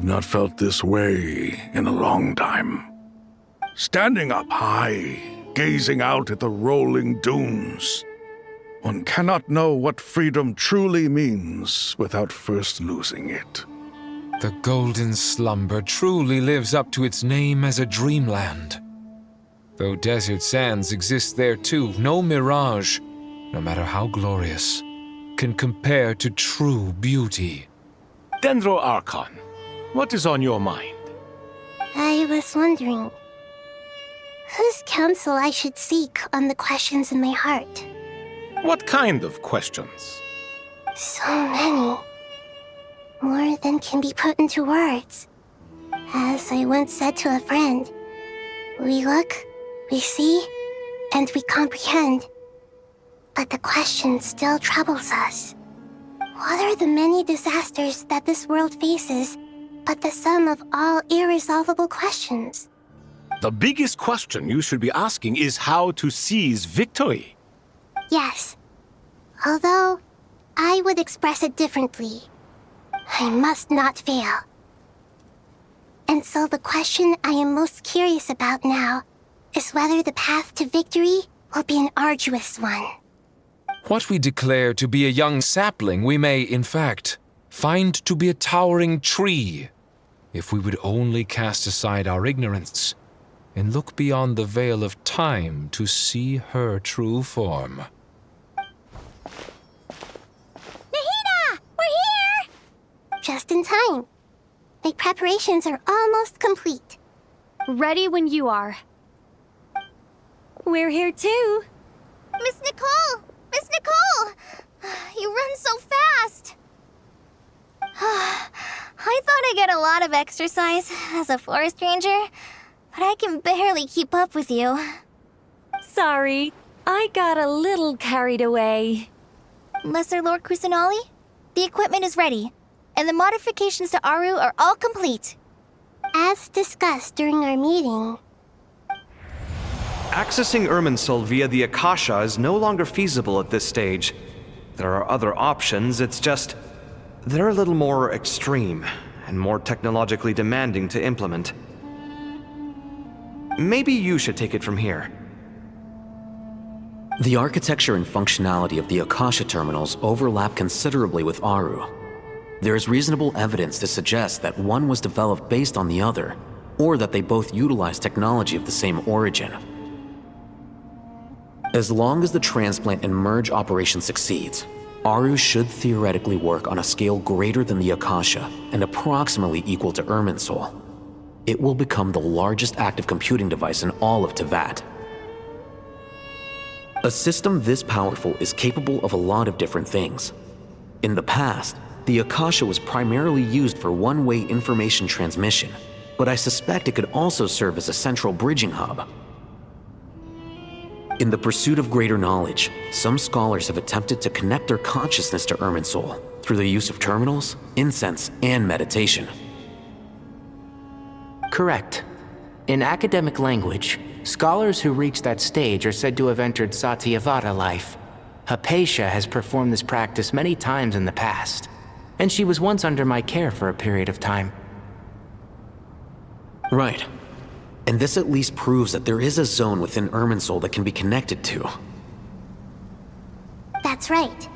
not felt this way in a long time. Standing up high, gazing out at the rolling dunes. One cannot know what freedom truly means without first losing it. The golden slumber truly lives up to its name as a dreamland. Though desert sands exist there too, no mirage, no matter how glorious, can compare to true beauty. Dendro Archon, what is on your mind? I was wondering whose counsel I should seek on the questions in my heart. What kind of questions? So many. More than can be put into words. As I once said to a friend, we look, we see, and we comprehend. But the question still troubles us. What are the many disasters that this world faces, but the sum of all irresolvable questions? The biggest question you should be asking is how to seize victory. Yes. Although, I would express it differently. I must not fail. And so the question I am most curious about now is whether the path to victory will be an arduous one. What we declare to be a young sapling, we may, in fact, find to be a towering tree, if we would only cast aside our ignorance and look beyond the veil of time to see her true form. Nahida! We're here! Just in time. My preparations are almost complete. Ready when you are. We're here too. Miss Nicole! Miss Nicole! You run so fast! I thought I'd get a lot of exercise as a forest ranger, but I can barely keep up with you. Sorry, I got a little carried away. Lesser Lord Kusanali, the equipment is ready, and the modifications to Aru are all complete. As discussed during our meeting, Accessing Irminsul via the Akasha is no longer feasible at this stage. There are other options, it's just they're a little more extreme and more technologically demanding to implement. Maybe you should take it from here. The architecture and functionality of the Akasha terminals overlap considerably with Aru. There is reasonable evidence to suggest that one was developed based on the other, or that they both utilize technology of the same origin. As long as the transplant and merge operation succeeds, Aru should theoretically work on a scale greater than the Akasha and approximately equal to Irminsul. It will become the largest active computing device in all of Teyvat. A system this powerful is capable of a lot of different things. In the past, the Akasha was primarily used for one-way information transmission, but I suspect it could also serve as a central bridging hub. In the pursuit of greater knowledge, some scholars have attempted to connect their consciousness to Irminsul through the use of terminals, incense, and meditation. Correct. In academic language, scholars who reach that stage are said to have entered Satyavata life. Hypatia has performed this practice many times in the past, and she was once under my care for a period of time. Right. And this at least proves that there is a zone within Irminsul that can be connected to. that's right.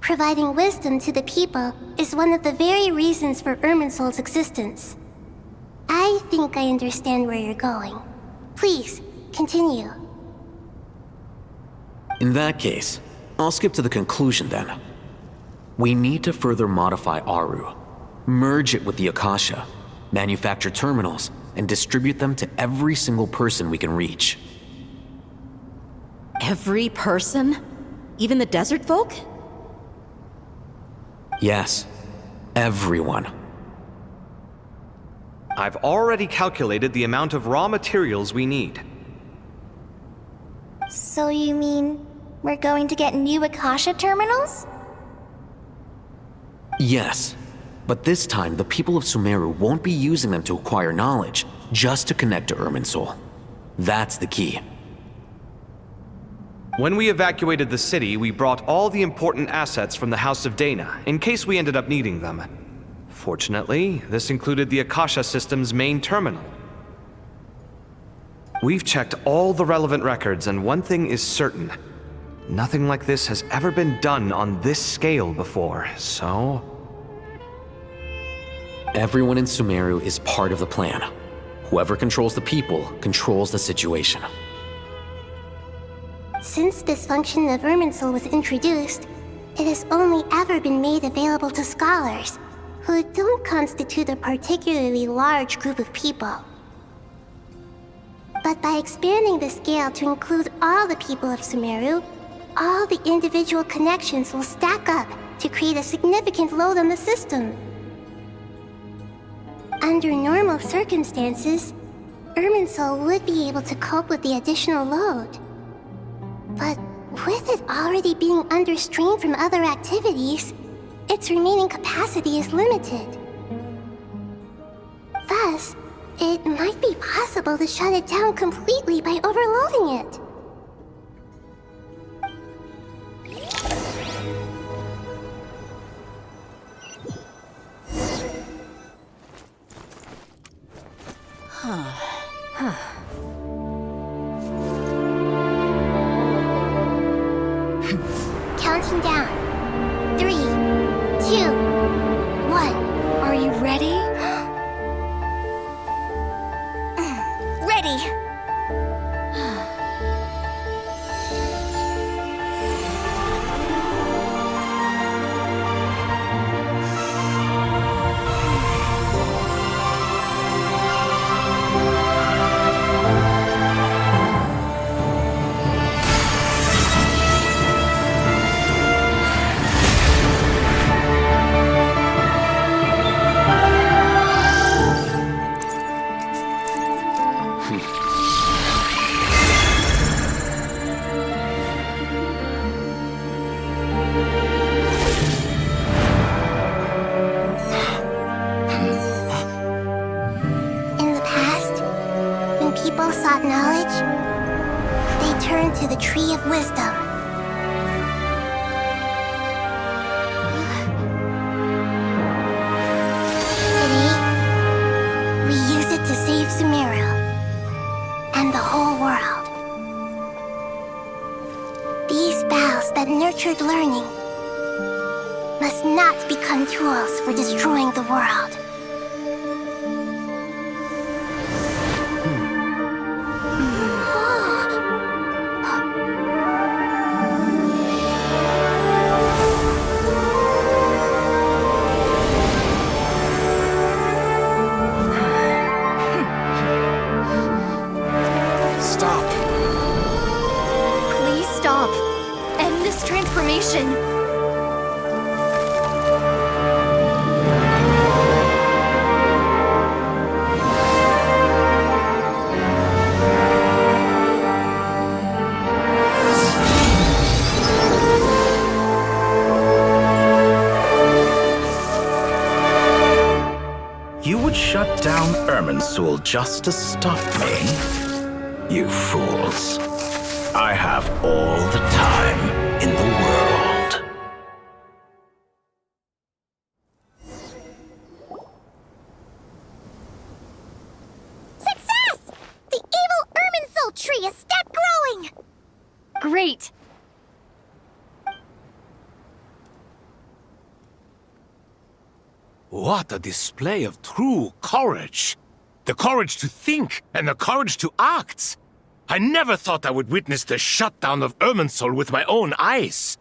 Providing wisdom to the people is one of the very reasons for Irminsul's existence. I think I understand where you're going. Please, continue. In that case, I'll skip to the conclusion then. We need to further modify Aru, merge it with the Akasha, manufacture terminals, and distribute them to every single person we can reach. Every person? Even the desert folk? Yes, everyone. I've already calculated the amount of raw materials we need. So you mean we're going to get new Akasha terminals? Yes, but this time the people of Sumeru won't be using them to acquire knowledge, just to connect to Irminsul. That's the key. When we evacuated the city, we brought all the important assets from the House of Dana, in case we ended up needing them. Unfortunately, this included the Akasha system's main terminal. We've checked all the relevant records, and one thing is certain. Nothing like this has ever been done on this scale before, so... Everyone in Sumeru is part of the plan. Whoever controls the people controls the situation. Since this function of Irminsul was introduced, it has only ever been made available to scholars, who don't constitute a particularly large group of people. But by expanding the scale to include all the people of Sumeru, all the individual connections will stack up to create a significant load on the system. Under normal circumstances, Irminsul would be able to cope with the additional load. But with it already being under strain from other activities, its remaining capacity is limited. Thus, it might be possible to shut it down completely by overloading it. Counting down. 3, 2, 1. Are you ready? Ready! In the past, when people sought knowledge, they turned to the Tree of Wisdom. Today, we use it to save Sumeru and the whole world. These boughs that nurtured learning must not become tools for destroying the world. Stop. Please stop. End this transformation. You would shut down Irminsul just to stop me? You fools. I have all the time in the world. Success! The evil Irminsul tree has stopped growing! Great! What a display of true courage! The courage to think and the courage to act! I never thought I would witness the shutdown of Irminsul with my own eyes.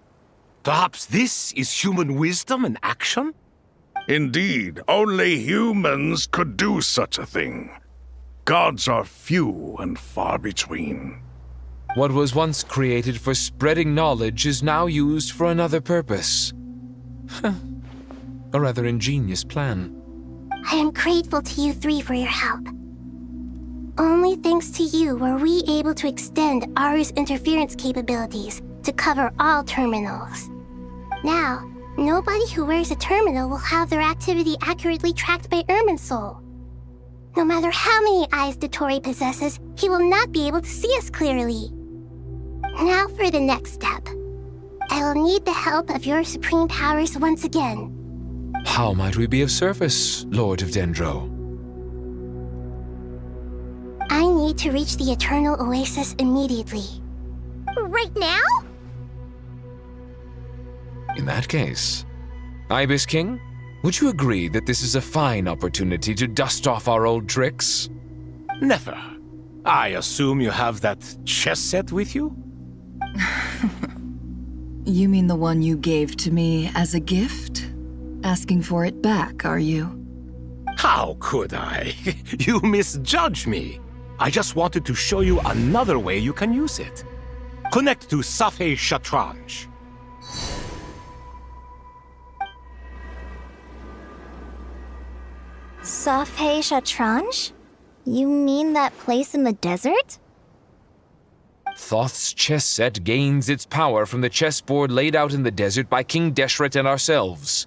Perhaps this is human wisdom in action? Indeed, only humans could do such a thing. Gods are few and far between. What was once created for spreading knowledge is now used for another purpose. A rather ingenious plan. I am grateful to you three for your help. Only thanks to you were we able to extend Aru's interference capabilities to cover all terminals. Now, nobody who wears a terminal will have their activity accurately tracked by Irminsul. No matter how many eyes Dotori possesses, he will not be able to see us clearly. Now for the next step. I will need the help of your supreme powers once again. How might we be of service, Lord of Dendro? I need to reach the Eternal Oasis immediately. Right now? In that case, Ibis King, would you agree that this is a fine opportunity to dust off our old tricks? Never. I assume you have that chess set with you? You mean the one you gave to me as a gift? Asking for it back, are you? How could I? You misjudge me. I just wanted to show you another way you can use it. Connect to Safei Shatranj. Safei Shatranj? You mean that place in the desert? Thoth's chess set gains its power from the chessboard laid out in the desert by King Deshret and ourselves.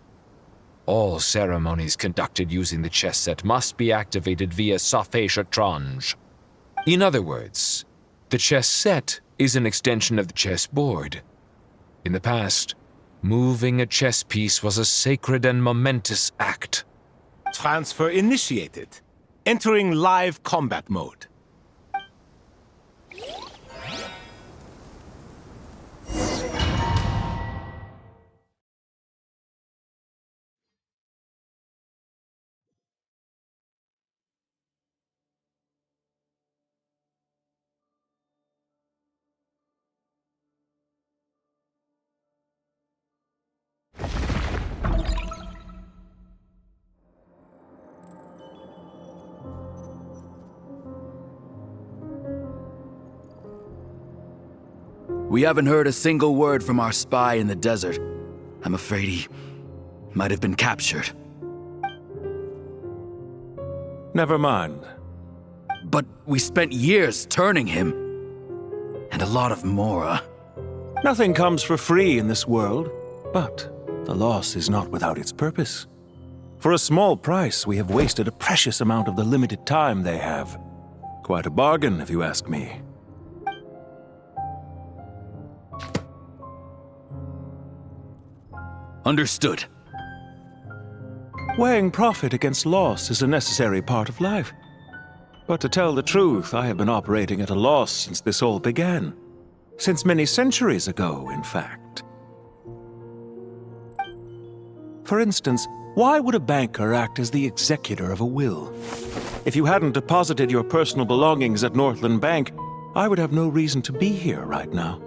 All ceremonies conducted using the chess set must be activated via Safei Shatranj. In other words, the chess set is an extension of the chessboard. In the past, moving a chess piece was a sacred and momentous act. Transfer initiated. Entering live combat mode. We haven't heard a single word from our spy in the desert. I'm afraid he might have been captured. Never mind. But we spent years turning him. And a lot of Mora. Nothing comes for free in this world, but the loss is not without its purpose. For a small price, we have wasted a precious amount of the limited time they have. Quite a bargain, if you ask me. Understood. Weighing profit against loss is a necessary part of life. But to tell the truth, I have been operating at a loss since this all began. Since many centuries ago, in fact. For instance, why would a banker act as the executor of a will? If you hadn't deposited your personal belongings at Northland Bank, I would have no reason to be here right now.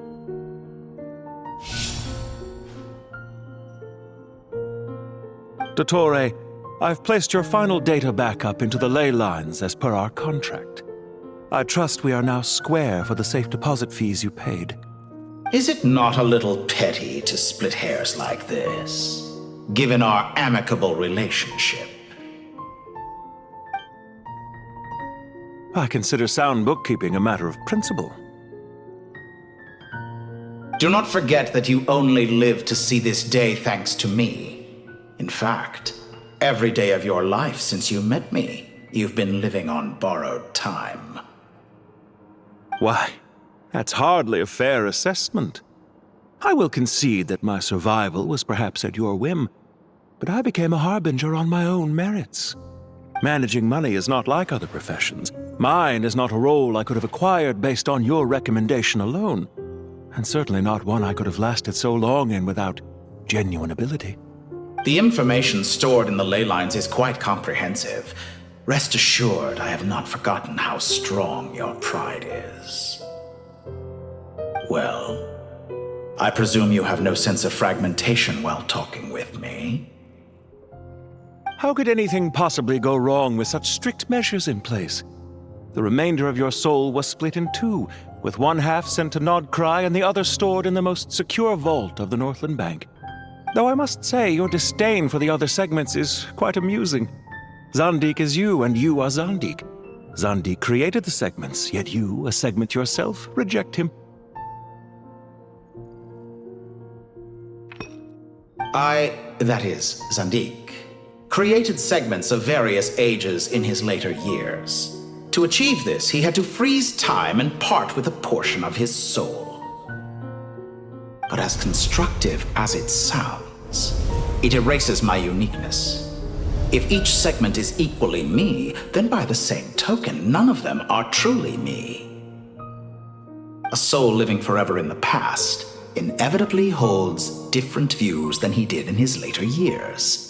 Dottore, I've placed your final data backup into the ley lines as per our contract. I trust we are now square for the safe deposit fees you paid. Is it not a little petty to split hairs like this, given our amicable relationship? I consider sound bookkeeping a matter of principle. Do not forget that you only live to see this day thanks to me. In fact, every day of your life since you met me, you've been living on borrowed time. Why, that's hardly a fair assessment. I will concede that my survival was perhaps at your whim, but I became a harbinger on my own merits. Managing money is not like other professions. Mine is not a role I could have acquired based on your recommendation alone, and certainly not one I could have lasted so long in without genuine ability. The information stored in the ley lines is quite comprehensive. Rest assured, I have not forgotten how strong your pride is. Well, I presume you have no sense of fragmentation while talking with me. How could anything possibly go wrong with such strict measures in place? The remainder of your soul was split in two, with one half sent to Nodcry and the other stored in the most secure vault of the Northland Bank. Though I must say, your disdain for the other segments is quite amusing. Zandik is you, and you are Zandik. Zandik created the segments, yet you, a segment yourself, reject him. That is, Zandik, created segments of various ages in his later years. To achieve this, he had to freeze time and part with a portion of his soul. But as constructive as it sounds, It erases my uniqueness. If each segment is equally me, then by the same token, none of them are truly me. A soul living forever in the past inevitably holds different views than he did in his later years.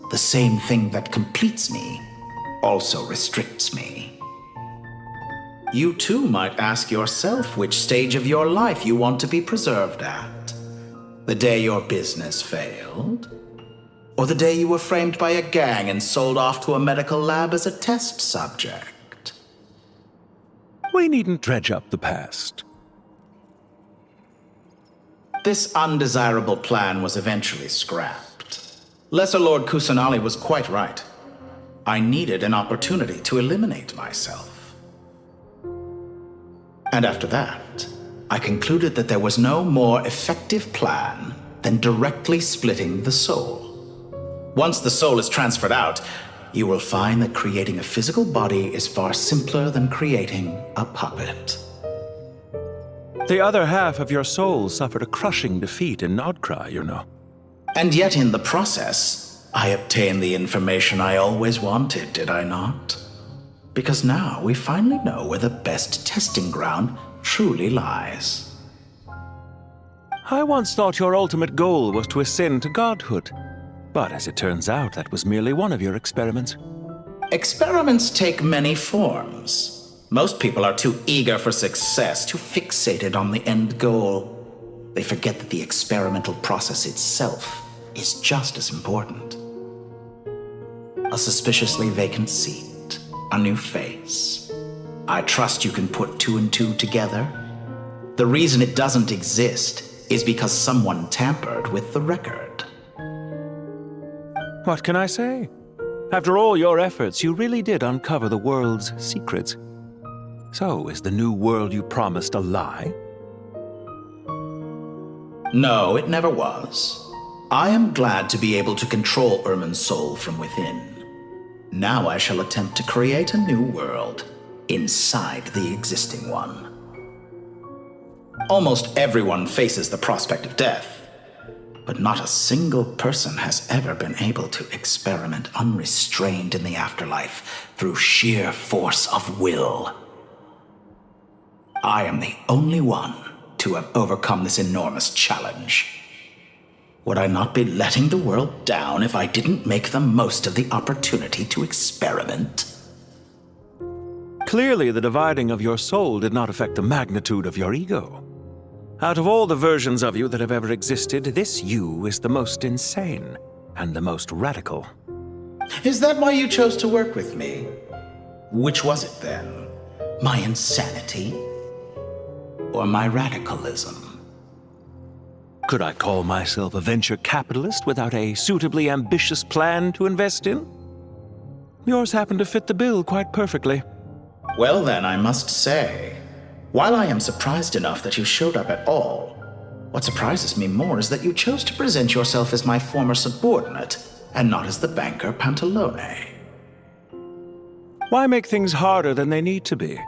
The same thing that completes me also restricts me. You too might ask yourself which stage of your life you want to be preserved at. The day your business failed? Or the day you were framed by a gang and sold off to a medical lab as a test subject? We needn't dredge up the past. This undesirable plan was eventually scrapped. Lesser Lord Kusanali was quite right. I needed an opportunity to eliminate myself. And after that, I concluded that there was no more effective plan than directly splitting the soul. Once the soul is transferred out, you will find that creating a physical body is far simpler than creating a puppet. The other half of your soul suffered a crushing defeat in Nodcry, you know. And yet in the process, I obtained the information I always wanted, did I not? Because now we finally know where the best testing ground truly lies. I once thought your ultimate goal was to ascend to godhood. But as it turns out, that was merely one of your experiments. Experiments take many forms. Most people are too eager for success, too fixated on the end goal. They forget that the experimental process itself is just as important. A suspiciously vacant seat, a new face. I trust you can put two and two together. The reason it doesn't exist is because someone tampered with the record. What can I say? After all your efforts, you really did uncover the world's secrets. So, is the new world you promised a lie? No, it never was. I am glad to be able to control Irmin's soul from within. Now I shall attempt to create a new world inside the existing one. Almost everyone faces the prospect of death. But not a single person has ever been able to experiment unrestrained in the afterlife through sheer force of will. I am the only one to have overcome this enormous challenge. Would I not be letting the world down if I didn't make the most of the opportunity to experiment? Clearly, the dividing of your soul did not affect the magnitude of your ego. Out of all the versions of you that have ever existed, this you is the most insane and the most radical. Is that why you chose to work with me? Which was it then? My insanity? Or my radicalism? Could I call myself a venture capitalist without a suitably ambitious plan to invest in? Yours happened to fit the bill quite perfectly. Well then, I must say, while I am surprised enough that you showed up at all, what surprises me more is that you chose to present yourself as my former subordinate, and not as the banker Pantalone. Why make things harder than they need to be?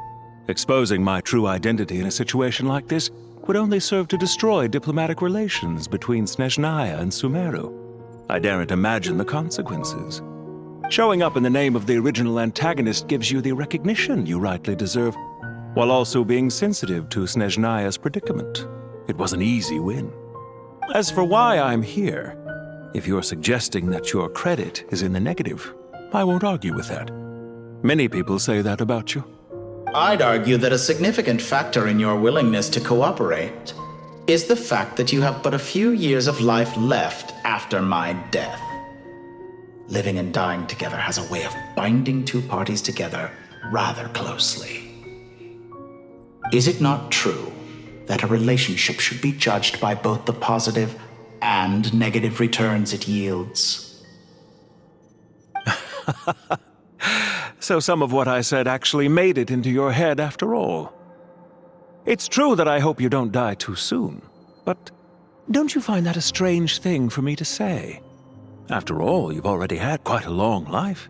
Exposing my true identity in a situation like this would only serve to destroy diplomatic relations between Snezhnaya and Sumeru. I daren't imagine the consequences. Showing up in the name of the original antagonist gives you the recognition you rightly deserve, while also being sensitive to Snezhnaya's predicament. It was an easy win. As for why I'm here, if you're suggesting that your credit is in the negative, I won't argue with that. Many people say that about you. I'd argue that a significant factor in your willingness to cooperate is the fact that you have but a few years of life left after my death. Living and dying together has a way of binding two parties together rather closely. Is it not true that a relationship should be judged by both the positive and negative returns it yields? So some of what I said actually made it into your head after all. It's true that I hope you don't die too soon, but don't you find that a strange thing for me to say? After all, you've already had quite a long life,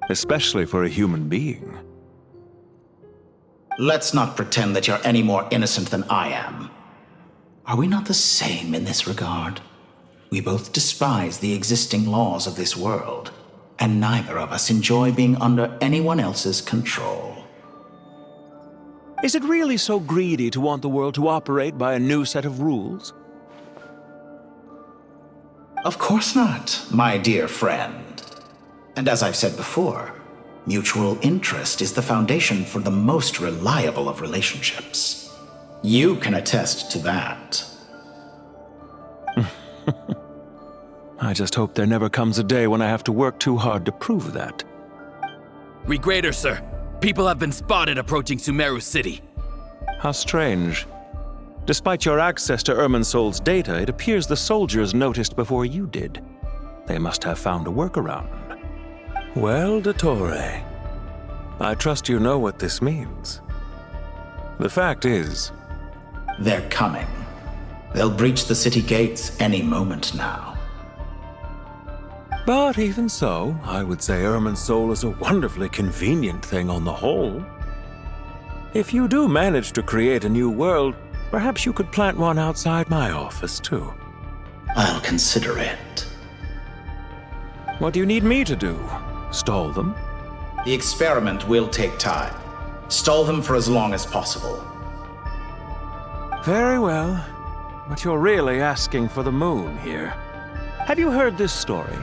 especially for a human being. Let's not pretend that you're any more innocent than I am. Are we not the same in this regard? We both despise the existing laws of this world, and neither of us enjoy being under anyone else's control. Is it really so greedy to want the world to operate by a new set of rules? Of course not, my dear friend. And as I've said before, mutual interest is the foundation for the most reliable of relationships. You can attest to that. I just hope there never comes a day when I have to work too hard to prove that. Regrader, sir. People have been spotted approaching Sumeru City. How strange. Despite your access to Irminsol's data, it appears the soldiers noticed before you did. They must have found a workaround. Well, Dottore, I trust you know what this means. The fact is... They're coming. They'll breach the city gates any moment now. But even so, I would say Irminsol is a wonderfully convenient thing on the whole. If you do manage to create a new world, perhaps you could plant one outside my office, too. I'll consider it. What do you need me to do? Stall them? The experiment will take time. Stall them for as long as possible. Very well. But you're really asking for the moon here. Have you heard this story?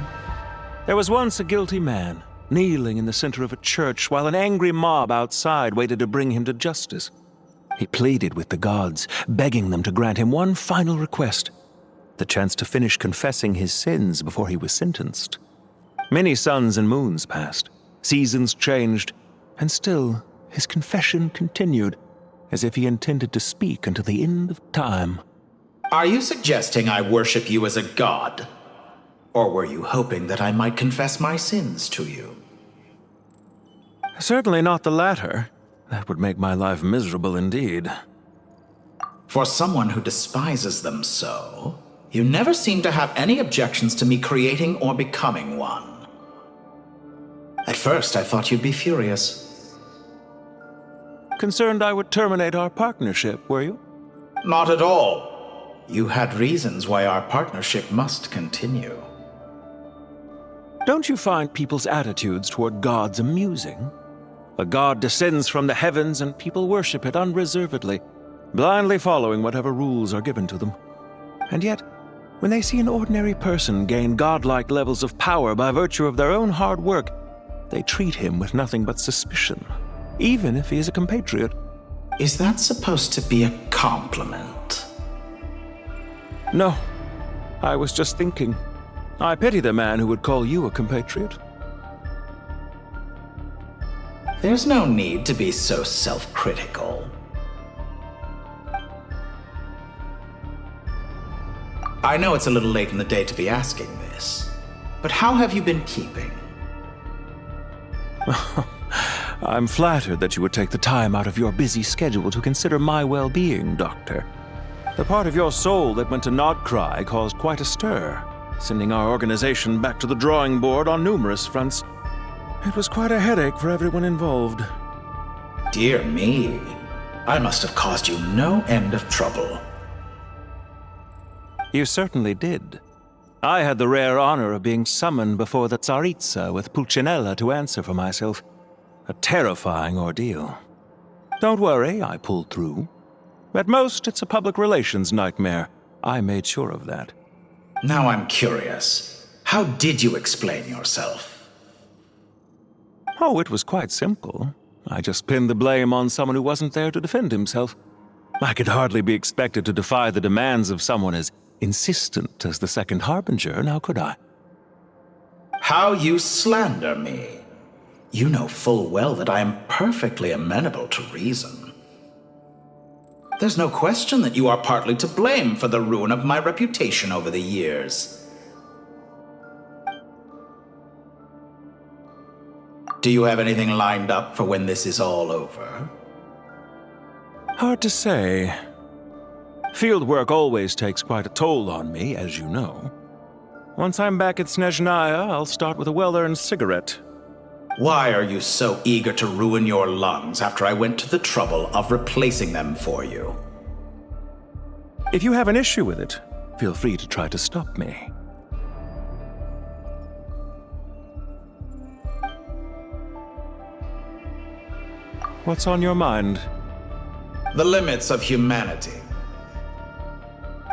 There was once a guilty man, kneeling in the center of a church while an angry mob outside waited to bring him to justice. He pleaded with the gods, begging them to grant him one final request, the chance to finish confessing his sins before he was sentenced. Many suns and moons passed, seasons changed, and still his confession continued, as if he intended to speak until the end of time. Are you suggesting I worship you as a god? Or were you hoping that I might confess my sins to you? Certainly not the latter. That would make my life miserable indeed. For someone who despises them so, you never seem to have any objections to me creating or becoming one. At first, I thought you'd be furious. Concerned I would terminate our partnership, were you? Not at all. You had reasons why our partnership must continue. Don't you find people's attitudes toward gods amusing? A god descends from the heavens and people worship it unreservedly, blindly following whatever rules are given to them. And yet, when they see an ordinary person gain godlike levels of power by virtue of their own hard work, they treat him with nothing but suspicion, even if he is a compatriot. Is that supposed to be a compliment? No, I was just thinking. I pity the man who would call you a compatriot. There's no need to be so self-critical. I know it's a little late in the day to be asking this, but how have you been keeping? I'm flattered that you would take the time out of your busy schedule to consider my well-being, Doctor. The part of your soul that went to Nodcry caused quite a stir, sending our organization back to the drawing board on numerous fronts. It was quite a headache for everyone involved. Dear me, I must have caused you no end of trouble. You certainly did. I had the rare honor of being summoned before the Tsaritsa with Pulcinella to answer for myself. A terrifying ordeal. Don't worry, I pulled through. At most, it's a public relations nightmare. I made sure of that. Now I'm curious. How did you explain yourself? Oh, it was quite simple. I just pinned the blame on someone who wasn't there to defend himself. I could hardly be expected to defy the demands of someone as insistent as the Second Harbinger, now could I? How you slander me. You know full well that I am perfectly amenable to reason. There's no question that you are partly to blame for the ruin of my reputation over the years. Do you have anything lined up for when this is all over? Hard to say. Field work always takes quite a toll on me, as you know. Once I'm back at Snezhnaya, I'll start with a well-earned cigarette. Why are you so eager to ruin your lungs after I went to the trouble of replacing them for you? If you have an issue with it, feel free to try to stop me. What's on your mind? The limits of humanity.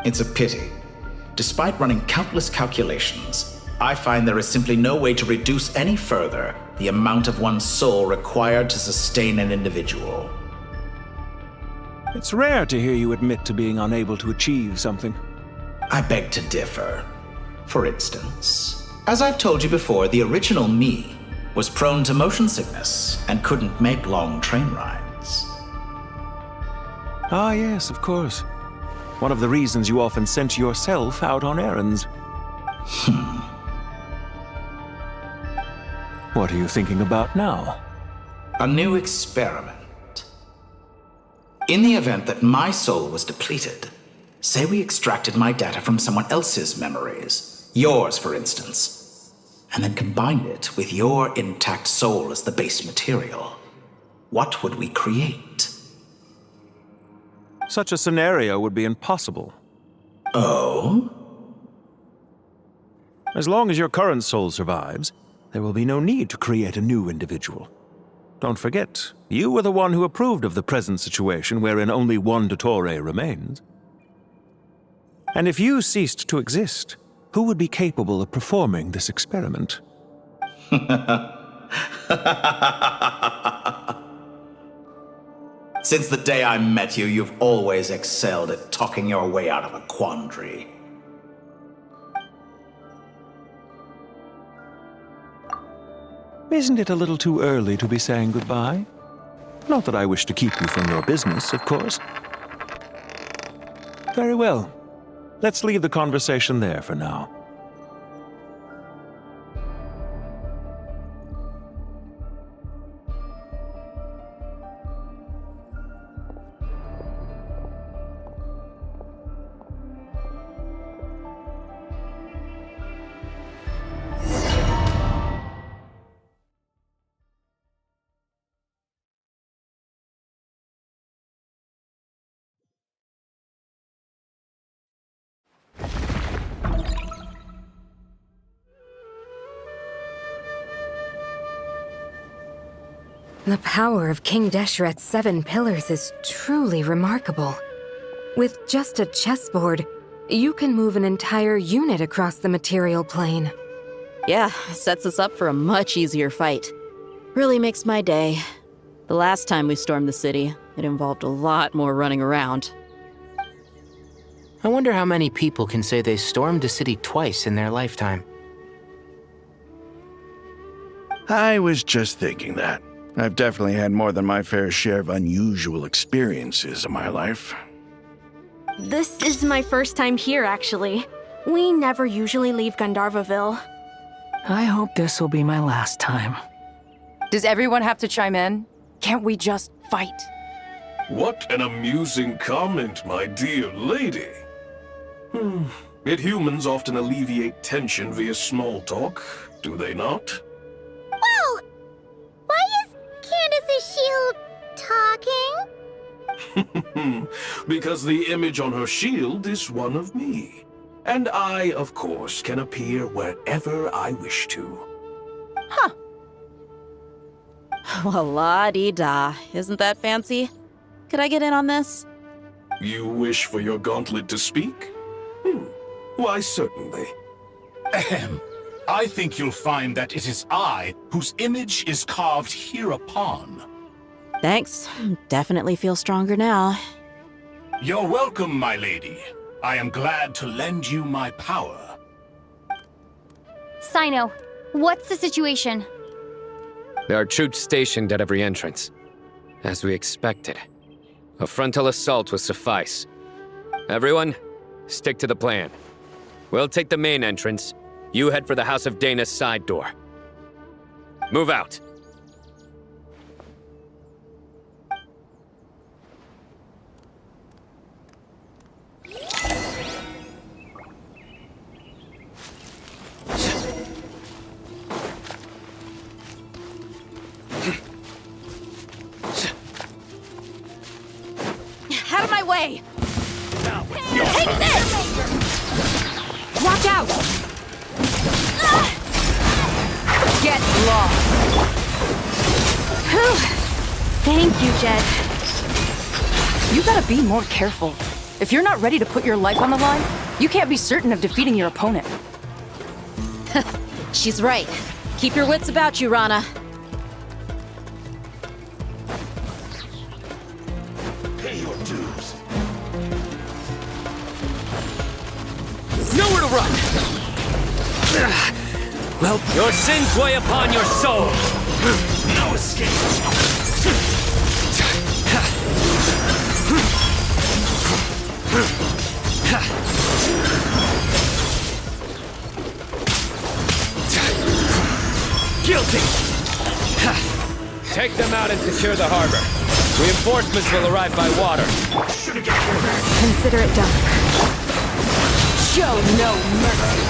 It's a pity. Despite running countless calculations, I find there is simply no way to reduce any further the amount of one's soul required to sustain an individual. It's rare to hear you admit to being unable to achieve something. I beg to differ. For instance, as I've told you before, the original me was prone to motion sickness and couldn't make long train rides. Ah, yes, of course. One of the reasons you often sent yourself out on errands. What are you thinking about now? A new experiment. In the event that my soul was depleted, say we extracted my data from someone else's memories, yours for instance, and then combined it with your intact soul as the base material, what would we create? Such a scenario would be impossible. Oh? As long as your current soul survives, there will be no need to create a new individual. Don't forget, you were the one who approved of the present situation wherein only one Dottore remains. And if you ceased to exist, who would be capable of performing this experiment? Since the day I met you, you've always excelled at talking your way out of a quandary. Isn't it a little too early to be saying goodbye? Not that I wish to keep you from your business, of course. Very well. Let's leave the conversation there for now. The power of King Deshret's 7 pillars is truly remarkable. With just a chessboard, you can move an entire unit across the material plane. Yeah, sets us up for a much easier fight. Really makes my day. The last time we stormed the city, it involved a lot more running around. I wonder how many people can say they stormed a city twice in their lifetime. I was just thinking that. I've definitely had more than my fair share of unusual experiences in my life. This is my first time here, actually. We never usually leave Gandharvaville. I hope this will be my last time. Does everyone have to chime in? Can't we just fight? What an amusing comment, my dear lady. Yet humans often alleviate tension via small talk, do they not? Whoa! Why is Candace's shield talking? Because the image on her shield is one of me. And I, of course, can appear wherever I wish to. Huh. Well, la-dee-da. Isn't that fancy? Could I get in on this? You wish for your gauntlet to speak? Why, certainly. Ahem. I think you'll find that it is I whose image is carved hereupon. Thanks. Definitely feel stronger now. You're welcome, my lady. I am glad to lend you my power. Sino, what's the situation? There are troops stationed at every entrance. As we expected. A frontal assault will suffice. Everyone, stick to the plan. We'll take the main entrance. You head for the House of Dana's side door. Move out. Out of my way! Take this! Watch out! Get lost! Thank you, Jed. You gotta be more careful. If you're not ready to put your life on the line, you can't be certain of defeating your opponent. She's right. Keep your wits about you, Rana. Pay your dues. Nowhere to run! Well, your sins weigh upon your soul. No escape. Guilty! Take them out and secure the harbor. Reinforcements will arrive by water. Consider it done. Show no mercy.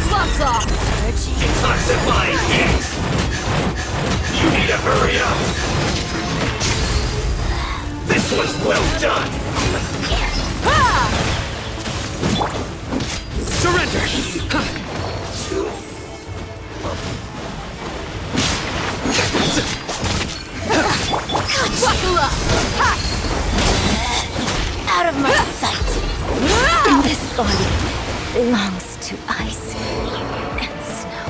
Gloves off! Detoxifying heat! You need to hurry up! This was well done! Surrender! Buckle up! Ha! Out of my sight! This body belongs to ice and snow.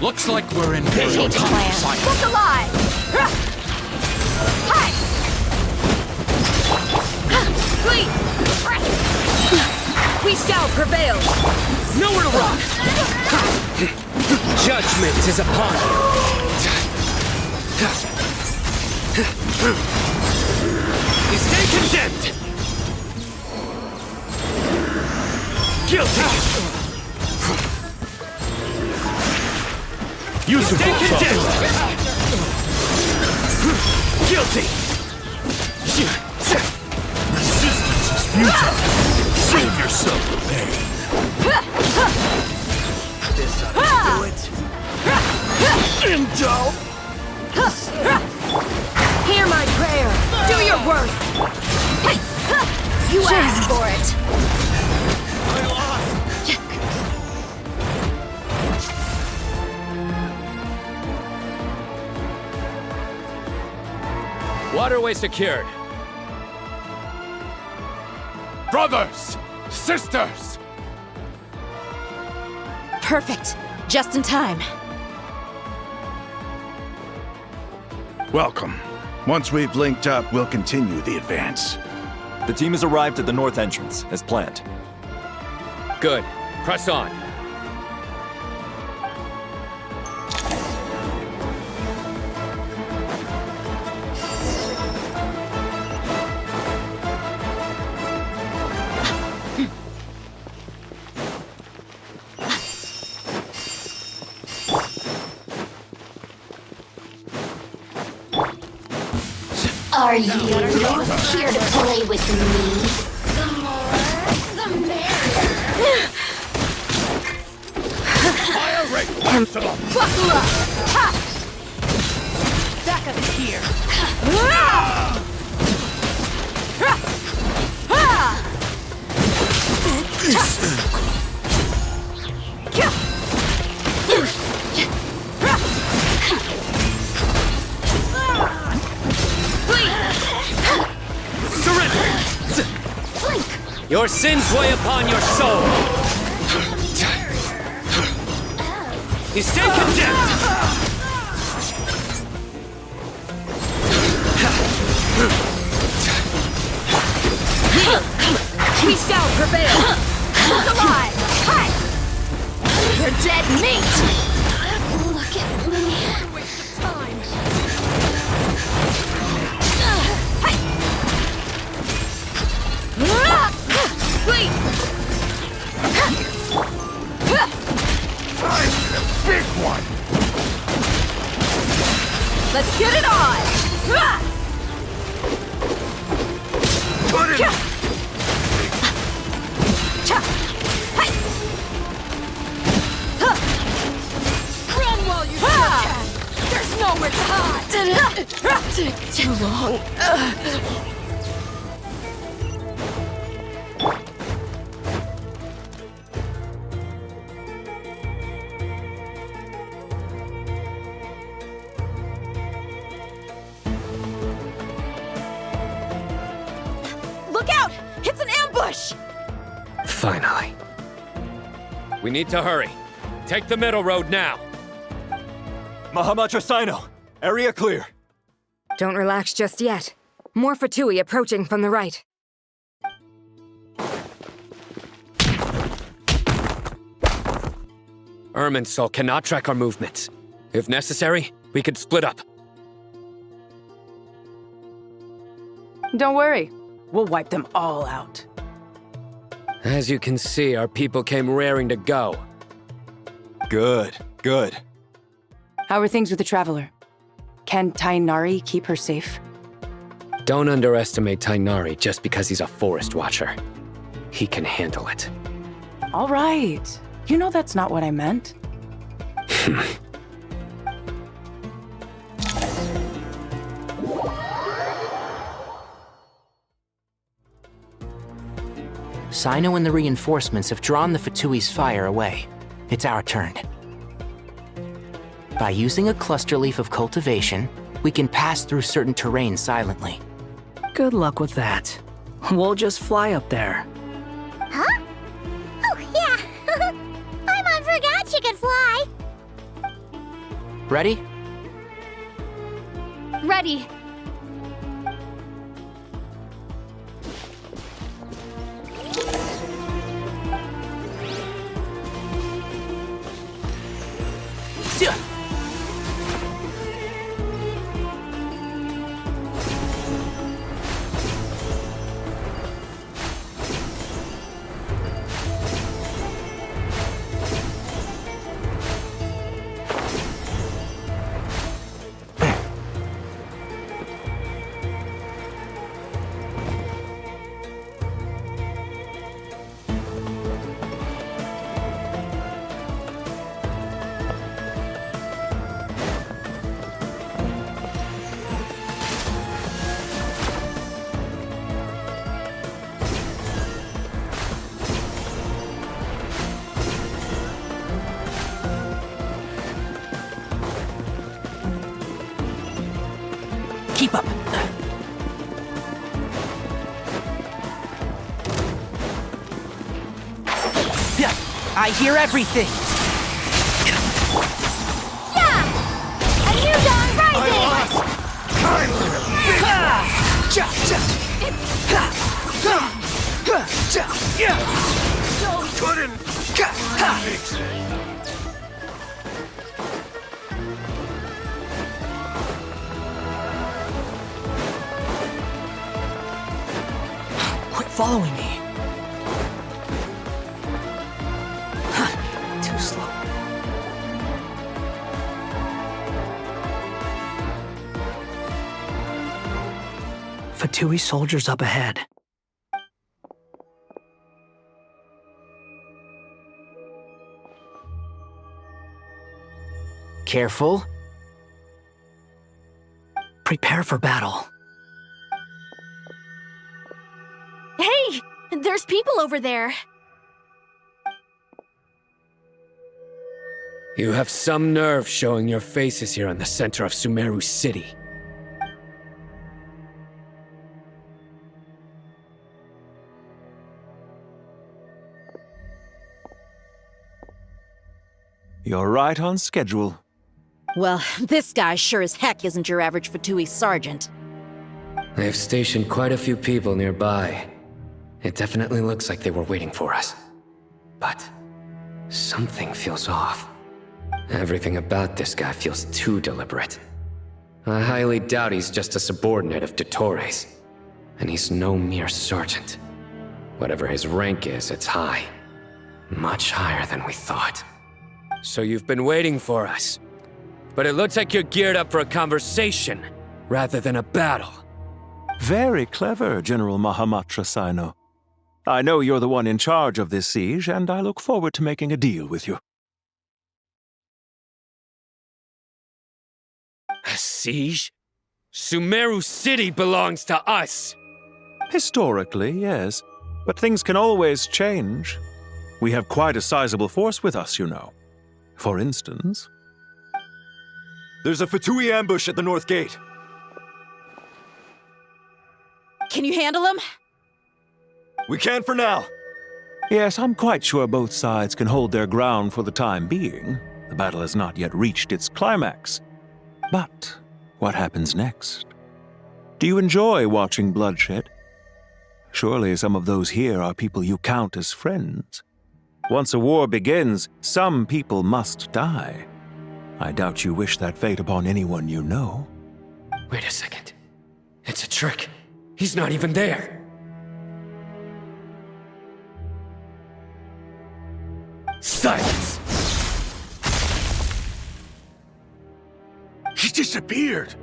Looks like we're in for a Change tough plan. fight. Look alive! Hi! Flee! We shall prevail! Nowhere to run! Judgment is upon you! You stay condemned! Guilty! You stay condemned! Guilty! Resistance is futile. Save yourself the pain. This ought to do it. Indo! Hear my prayer! Do your worst! You asked for it! I lost! Waterway secured. Brothers! Sisters! Perfect. Just in time. Welcome. Once we've linked up, we'll continue the advance. The team has arrived at the north entrance, as planned. Good. Press on. Are you here to play with me? The more, the merrier. Fire rate maximum! Buckle up! Ha! Back up here! Your sins weigh upon your soul. You stay condemned. We shall prevail! Look alive! Hi! You're dead meat! Look at me. Flee! I'm the big one! Let's get it on! Put it! long. Look out! It's an ambush! Finally. We need to hurry. Take the middle road now. Mahamatra Sino, area clear. Don't relax just yet. More Fatui approaching from the right. Irminsul cannot track our movements. If necessary, we could split up. Don't worry. We'll wipe them all out. As you can see, our people came raring to go. Good, good. How are things with the Traveler? Can Tainari keep her safe? Don't underestimate Tainari just because he's a forest watcher. He can handle it. All right. You know that's not what I meant. Sino and the reinforcements have drawn the Fatui's fire away. It's our turn. By using a cluster leaf of cultivation, we can pass through certain terrain silently. Good luck with that. We'll just fly up there. Huh? Oh, yeah. Paimon forgot she could fly. Ready? Ready. Keep up. I hear everything. Yeah! A new dawn rising! Quit following me. Too slow. Fatui soldiers up ahead. Careful. Prepare for battle. Hey! There's people over there. You have some nerve showing your faces here in the center of Sumeru City. You're right on schedule. Well, this guy sure as heck isn't your average Fatui sergeant. They've stationed quite a few people nearby. It definitely looks like they were waiting for us. But something feels off. Everything about this guy feels too deliberate. I highly doubt he's just a subordinate of Dottores. And he's no mere sergeant. Whatever his rank is, it's high. Much higher than we thought. So you've been waiting for us. But it looks like you're geared up for a conversation, rather than a battle. Very clever, General Mahamatra Sino. I know you're the one in charge of this siege, and I look forward to making a deal with you. A siege? Sumeru City belongs to us! Historically, yes. But things can always change. We have quite a sizable force with us, you know. For instance... There's a Fatui ambush at the north gate. Can you handle him? We can for now. Yes, I'm quite sure both sides can hold their ground for the time being. The battle has not yet reached its climax. But what happens next? Do you enjoy watching bloodshed? Surely some of those here are people you count as friends. Once a war begins, some people must die. I doubt you wish that fate upon anyone you know. Wait a second. It's a trick. He's not even there. Silence! He disappeared.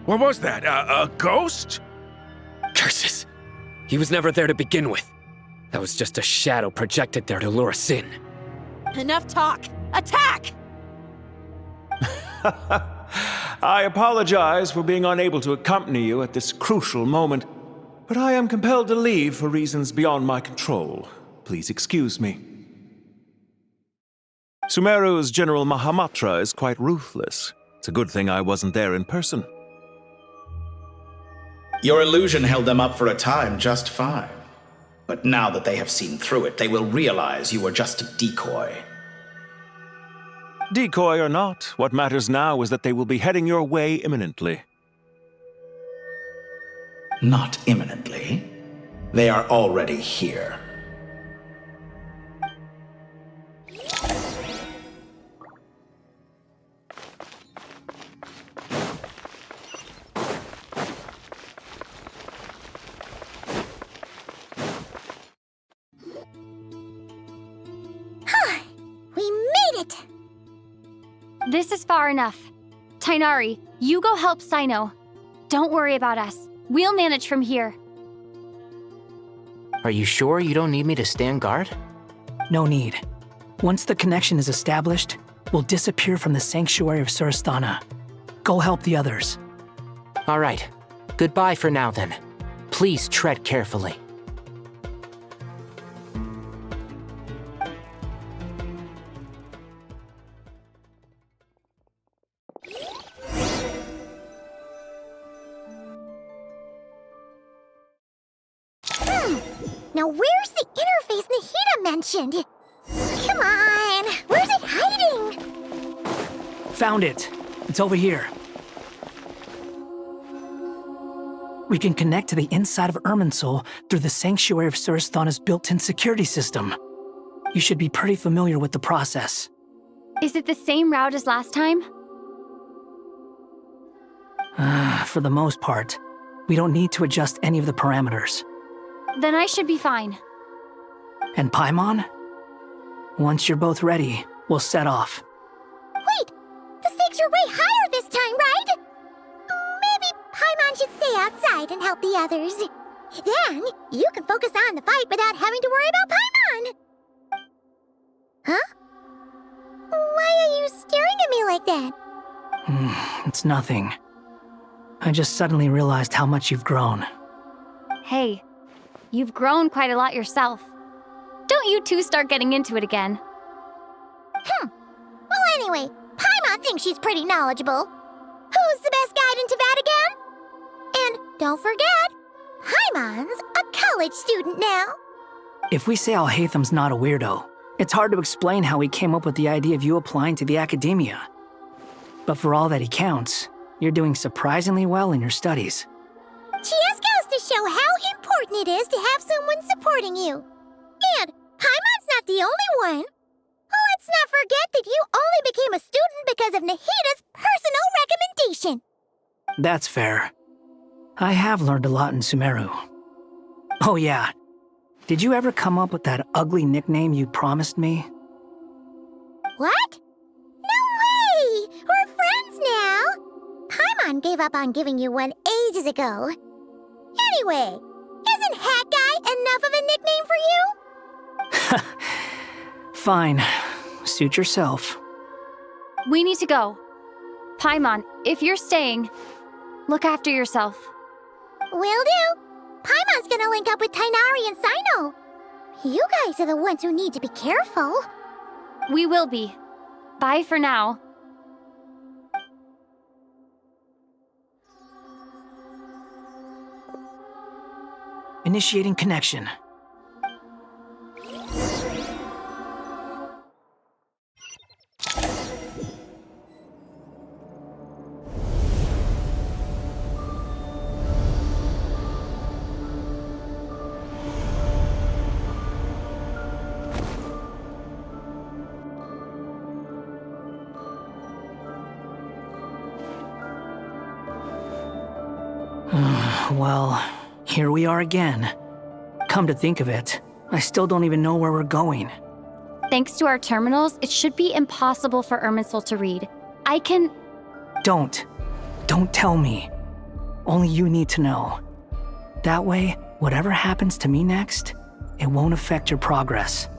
What was that? A ghost? Curses! He was never there to begin with. That was just a shadow projected there to lure us in. Enough talk! Attack! I apologize for being unable to accompany you at this crucial moment, but I am compelled to leave for reasons beyond my control. Please excuse me. Sumeru's General Mahamatra is quite ruthless. It's a good thing I wasn't there in person. Your illusion held them up for a time just fine. But now that they have seen through it, they will realize you were just a decoy. Decoy or not, what matters now is that they will be heading your way imminently. Not imminently. They are already here. We made it! This is far enough. Tainari, you go help Sino. Don't worry about us. We'll manage from here. Are you sure you don't need me to stand guard? No need. Once the connection is established, we'll disappear from the sanctuary of Surasthana. Go help the others. All right. Goodbye for now, then. Please tread carefully. Now where's the interface Nahida mentioned? Come on! Where's it hiding? Found it. It's over here. We can connect to the inside of Irminsul through the Sanctuary of Surasthana's built-in security system. You should be pretty familiar with the process. Is it the same route as last time? For the most part, we don't need to adjust any of the parameters. Then I should be fine. And Paimon? Once you're both ready, we'll set off. Wait! The stakes are way higher this time, right? Maybe Paimon should stay outside and help the others. Then, you can focus on the fight without having to worry about Paimon. Huh? Why are you staring at me like that? It's nothing. I just suddenly realized how much you've grown. Hey, you've grown quite a lot yourself. Don't you two start getting into it again. Well, anyway, Paimon thinks she's pretty knowledgeable. Who's the best guide in Teyvat again? And don't forget, Paimon's a college student now. If we say Alhatham's not a weirdo, it's hard to explain how he came up with the idea of you applying to the academia. But for all that he counts, you're doing surprisingly well in your studies. She just goes to show how important it is to have someone supporting you. And Paimon's not the only one. Let's not forget that you only became a student because of Nahida's personal recommendation. That's fair. I have learned a lot in Sumeru. Oh yeah, did you ever come up with that ugly nickname you promised me? What? No way! We're friends now! Paimon gave up on giving you one ages ago. Anyway, isn't Hat Guy enough of a nickname for you? Fine. Suit yourself. We need to go. Paimon, if you're staying, Look after yourself. Will do. Paimon's gonna link up with Tighnari and Cyno. You guys are the ones who need to be careful. We will be. Bye for now. Initiating connection. Well, here we are again. Come to think of it, I still don't even know where we're going. Thanks to our terminals, it should be impossible for Irminsul to read. I can... Don't tell me. Only you need to know. That way, whatever happens to me next, it won't affect your progress.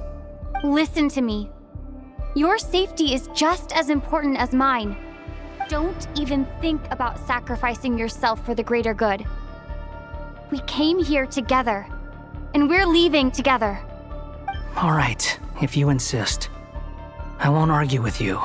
Listen to me. Your safety is just as important as mine. Don't even think about sacrificing yourself for the greater good. We came here together, and we're leaving together. All right, if you insist. I won't argue with you.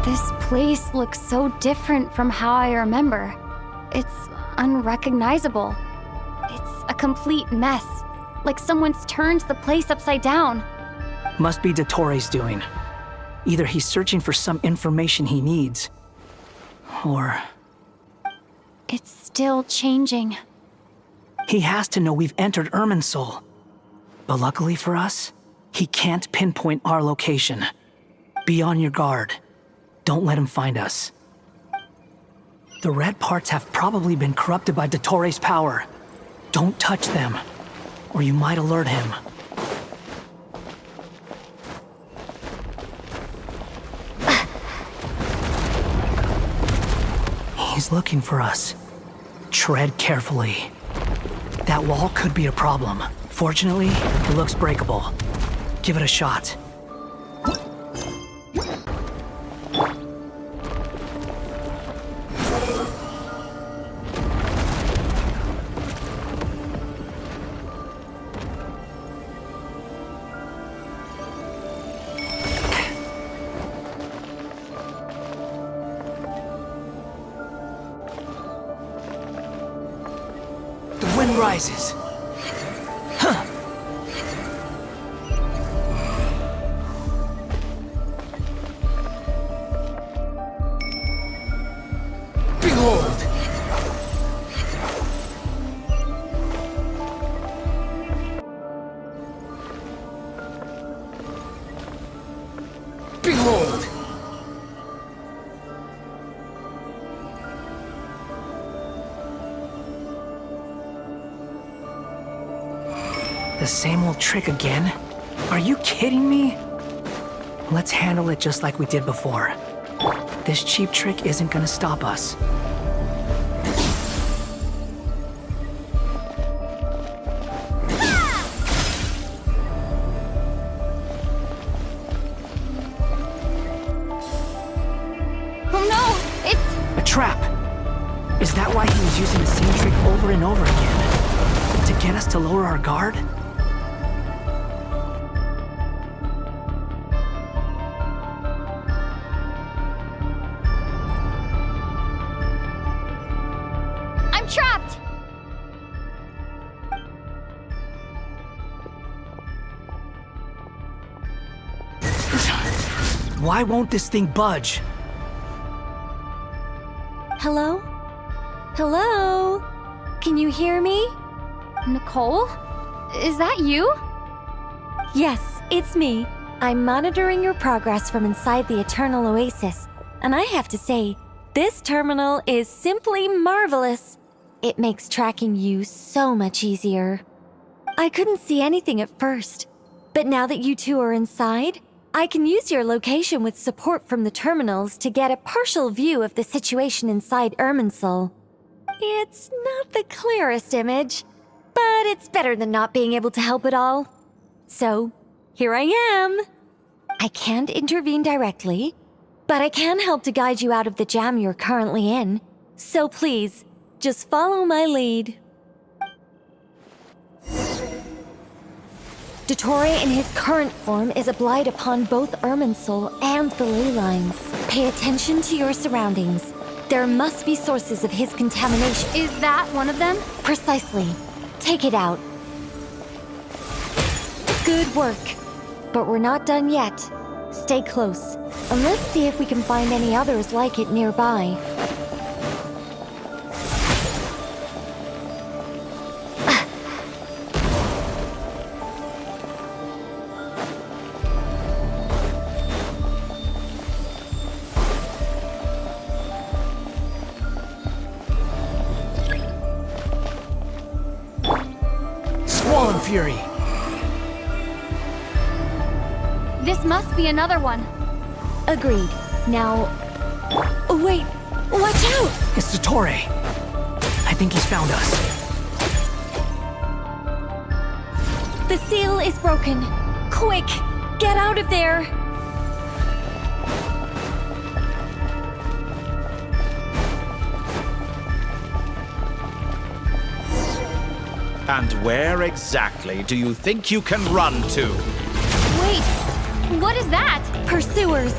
This place looks so different from how I remember. It's unrecognizable. It's a complete mess, like someone's turned the place upside down. Must be Dottoro's doing. Either he's searching for some information he needs, or... It's still changing. He has to know we've entered Irminsul. But luckily for us, he can't pinpoint our location. Be on your guard. Don't let him find us. The red parts have probably been corrupted by Dottoro's power. Don't touch them, or you might alert him. He's looking for us. Tread carefully. That wall could be a problem. Fortunately, it looks breakable. Give it a shot. Rises. Huh. Behold. Behold. The same old trick again? Are you kidding me? Let's handle it just like we did before. This cheap trick isn't gonna stop us. Oh no! It's... A trap! Is that why he was using the same trick over and over again? To get us to lower our guard? I'm trapped! Why won't this thing budge? Hello? Hello? Can you hear me? Nicole? Is that you? Yes, it's me. I'm monitoring your progress from inside the Eternal Oasis, and I have to say, this terminal is simply marvelous. It makes tracking you so much easier. I couldn't see anything at first, but now that you two are inside, I can use your location with support from the terminals to get a partial view of the situation inside Irminsul. It's not the clearest image, but it's better than not being able to help at all. So, here I am. I can't intervene directly, but I can help to guide you out of the jam you're currently in. So please, just follow my lead. Dottore in his current form is a blight upon both Irminsul and the ley lines. Pay attention to your surroundings. There must be sources of his contamination. Is that one of them? Precisely. Take it out. Good work. But we're not done yet. Stay close, and let's see if we can find any others like it nearby. Squall Fury! This must be another one. Agreed. Now... Wait! Watch out! It's Dottore. I think he's found us. The seal is broken. Quick! Get out of there! And where exactly do you think you can run to? Wait! What is that? Pursuers!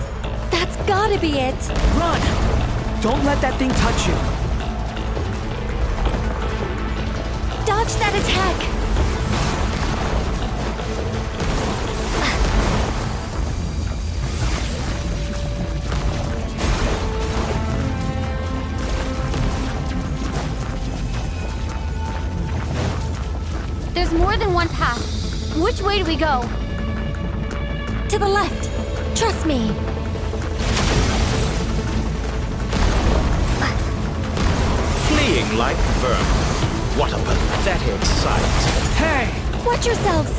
That's gotta be it! Run! Don't let that thing touch you. Dodge that attack! There's more than one path. Which way do we go? To the left. Trust me. Fleeing like vermin. What a pathetic sight. Hey! Watch yourselves.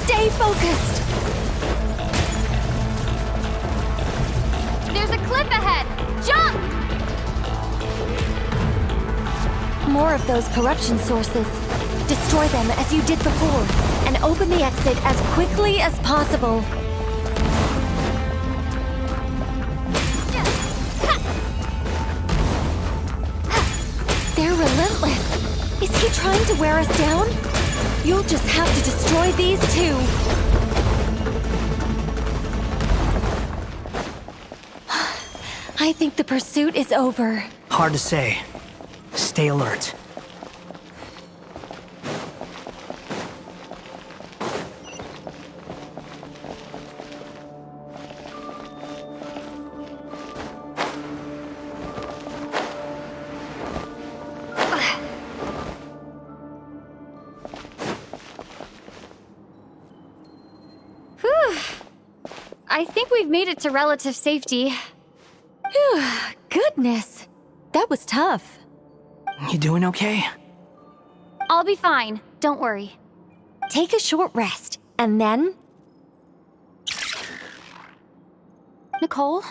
Stay focused. There's a cliff ahead. Jump! More of those corruption sources. Destroy them as you did before, and open the exit as quickly as possible. They're relentless. Is he trying to wear us down? You'll just have to destroy these too. I think the pursuit is over. Hard to say. Stay alert. I think we've made it to relative safety. Phew, goodness. That was tough. You doing okay? I'll be fine. Don't worry. Take a short rest, and then... Nicole?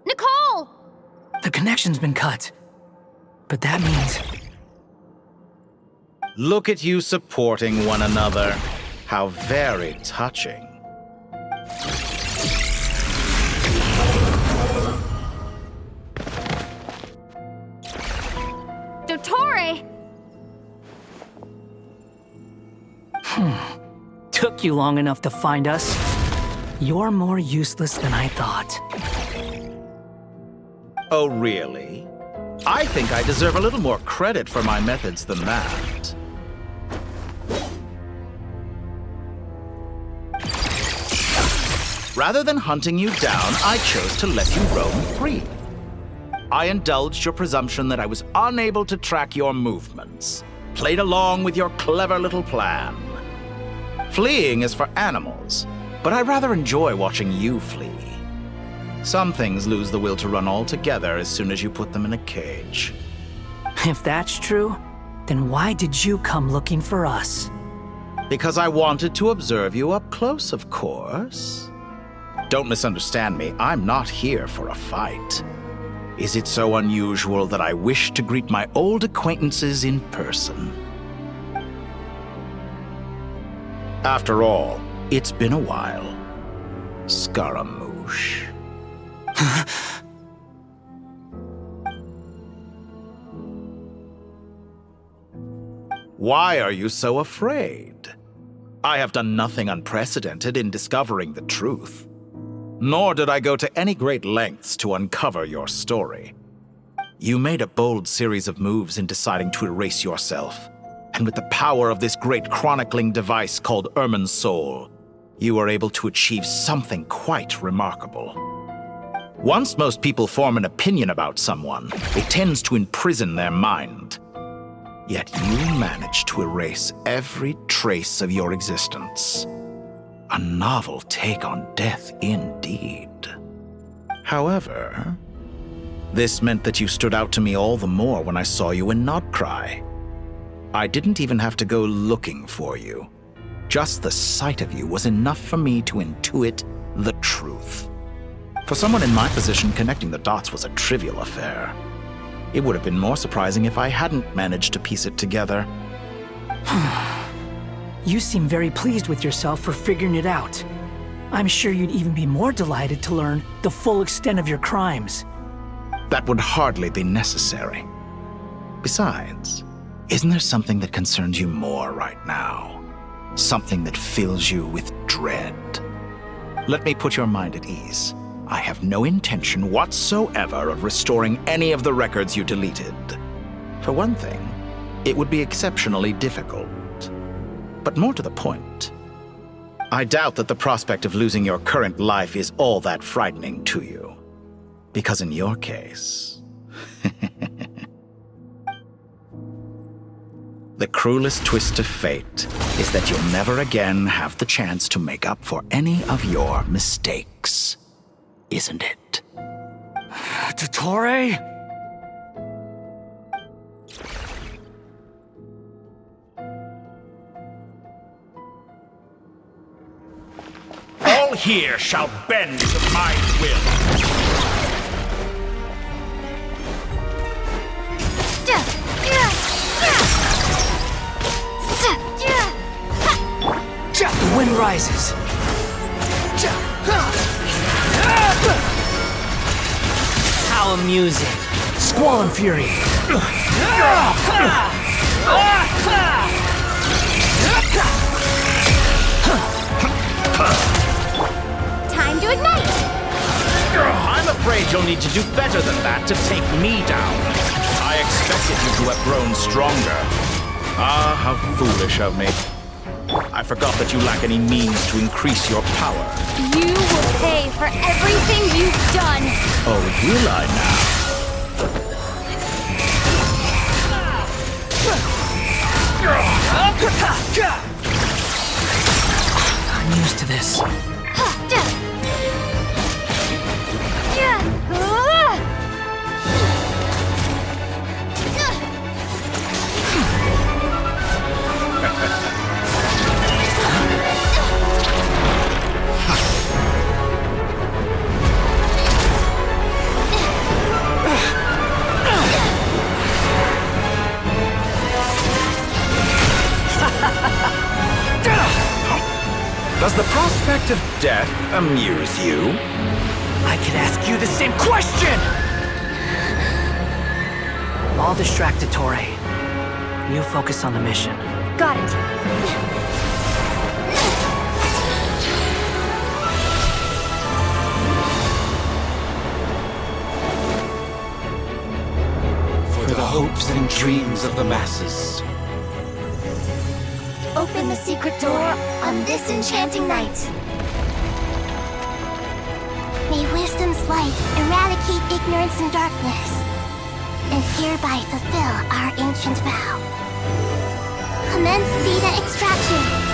Nicole! The connection's been cut. But that means... Look at you supporting one another. How very touching. Dottore! Took you long enough to find us. You're more useless than I thought. Oh, really? I think I deserve a little more credit for my methods than that. Rather than hunting you down, I chose to let you roam free. I indulged your presumption that I was unable to track your movements, played along with your clever little plan. Fleeing is for animals, but I rather enjoy watching you flee. Some things lose the will to run altogether as soon as you put them in a cage. If that's true, then why did you come looking for us? Because I wanted to observe you up close, of course. Don't misunderstand me. I'm not here for a fight. Is it so unusual that I wish to greet my old acquaintances in person? After all, it's been a while. Scaramouche. Why are you so afraid? I have done nothing unprecedented in discovering the truth. Nor did I go to any great lengths to uncover your story. You made a bold series of moves in deciding to erase yourself. And with the power of this great chronicling device called Ermin's Soul, you were able to achieve something quite remarkable. Once most people form an opinion about someone, it tends to imprison their mind. Yet you managed to erase every trace of your existence. A novel take on death indeed. However, this meant that you stood out to me all the more when I saw you in Nodcry. I didn't even have to go looking for you. Just the sight of you was enough for me to intuit the truth. For someone in my position, connecting the dots was a trivial affair. It would have been more surprising if I hadn't managed to piece it together. You seem very pleased with yourself for figuring it out. I'm sure you'd even be more delighted to learn the full extent of your crimes. That would hardly be necessary. Besides, isn't there something that concerns you more right now? Something that fills you with dread? Let me put your mind at ease. I have no intention whatsoever of restoring any of the records you deleted. For one thing, it would be exceptionally difficult. But more to the point, I doubt that the prospect of losing your current life is all that frightening to you. Because in your case, the cruelest twist of fate is that you'll never again have the chance to make up for any of your mistakes. Isn't it? Dottore? All here shall bend to my will. The wind rises. How amusing. Squall and fury. Time to ignite! I'm afraid you'll need to do better than that to take me down. I expected you to have grown stronger. Ah, how foolish of me. I forgot that you lack any means to increase your power. You will pay for everything you've done! Oh, will I now? I'm used to this. Does the prospect of death amuse you? I could ask you the same question! I'll distract Dottore. You focus on the mission. Got it. For the hopes and dreams of the masses. Open the secret door on this enchanting night. May wisdom's light eradicate ignorance and darkness, and hereby fulfill our ancient vow. Commence data extraction.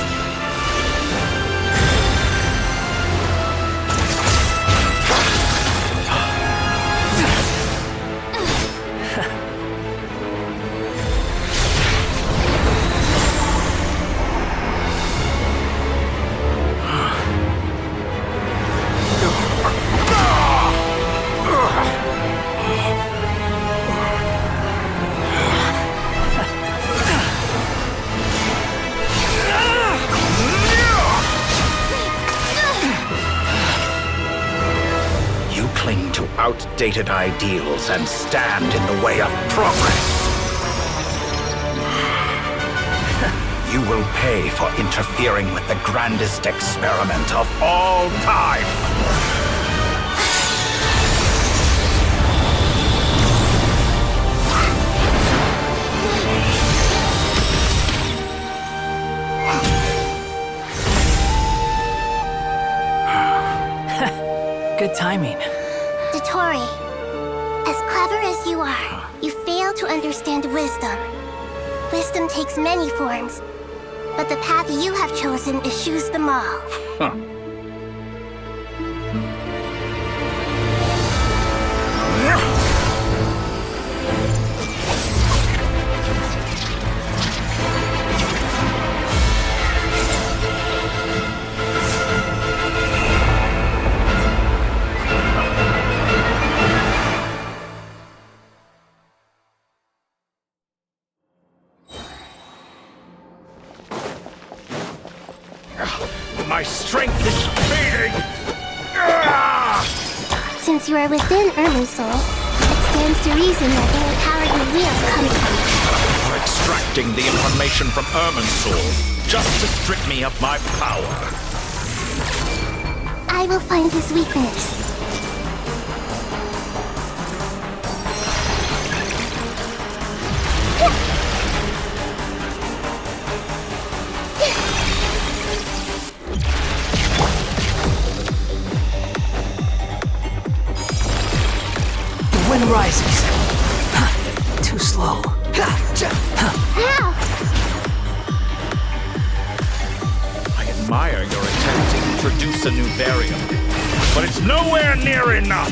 outdated ideals and stand in the way of progress. You will pay for interfering with the grandest experiment of all time. Good timing. Dottore, as clever as you are, you fail to understand wisdom. Wisdom takes many forms, but the path you have chosen eschews them all. Huh. My strength is fading! Since you are within Irminsul, it stands to reason that any power you wield comes from it. You're extracting the information from Irminsul just to strip me of my power. I will find his weakness. Wind rises. Too slow. How? I admire your attempt to introduce a new variable, but it's nowhere near enough.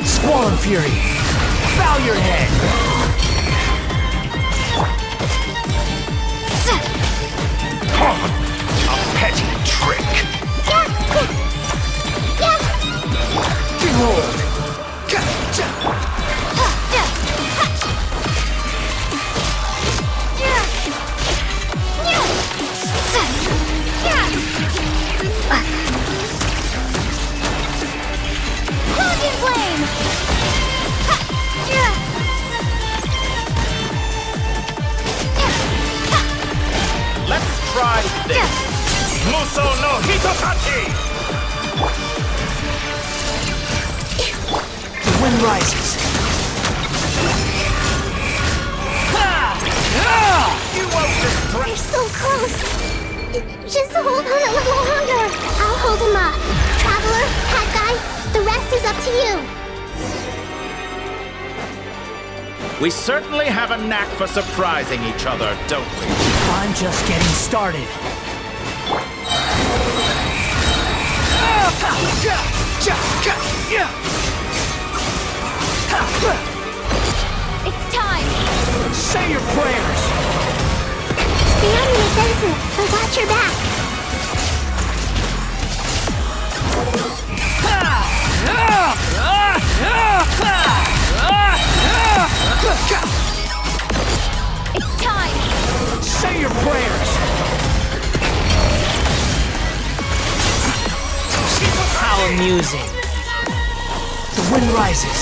Squall Fury. Bow your head. A petty trick. Behold. Dragon Flame! Let's try this. Muso no Hitokachi! The wind rises. You won't distract. You're so close. Just hold on a little longer. I'll hold him up. Traveler, Cat Guy, the rest is up to you. We certainly have a knack for surprising each other, don't we? I'm just getting started. It's time! Say your prayers! Stay on your defensive. I got your back. It's time! Say your prayers! How amusing. The wind rises.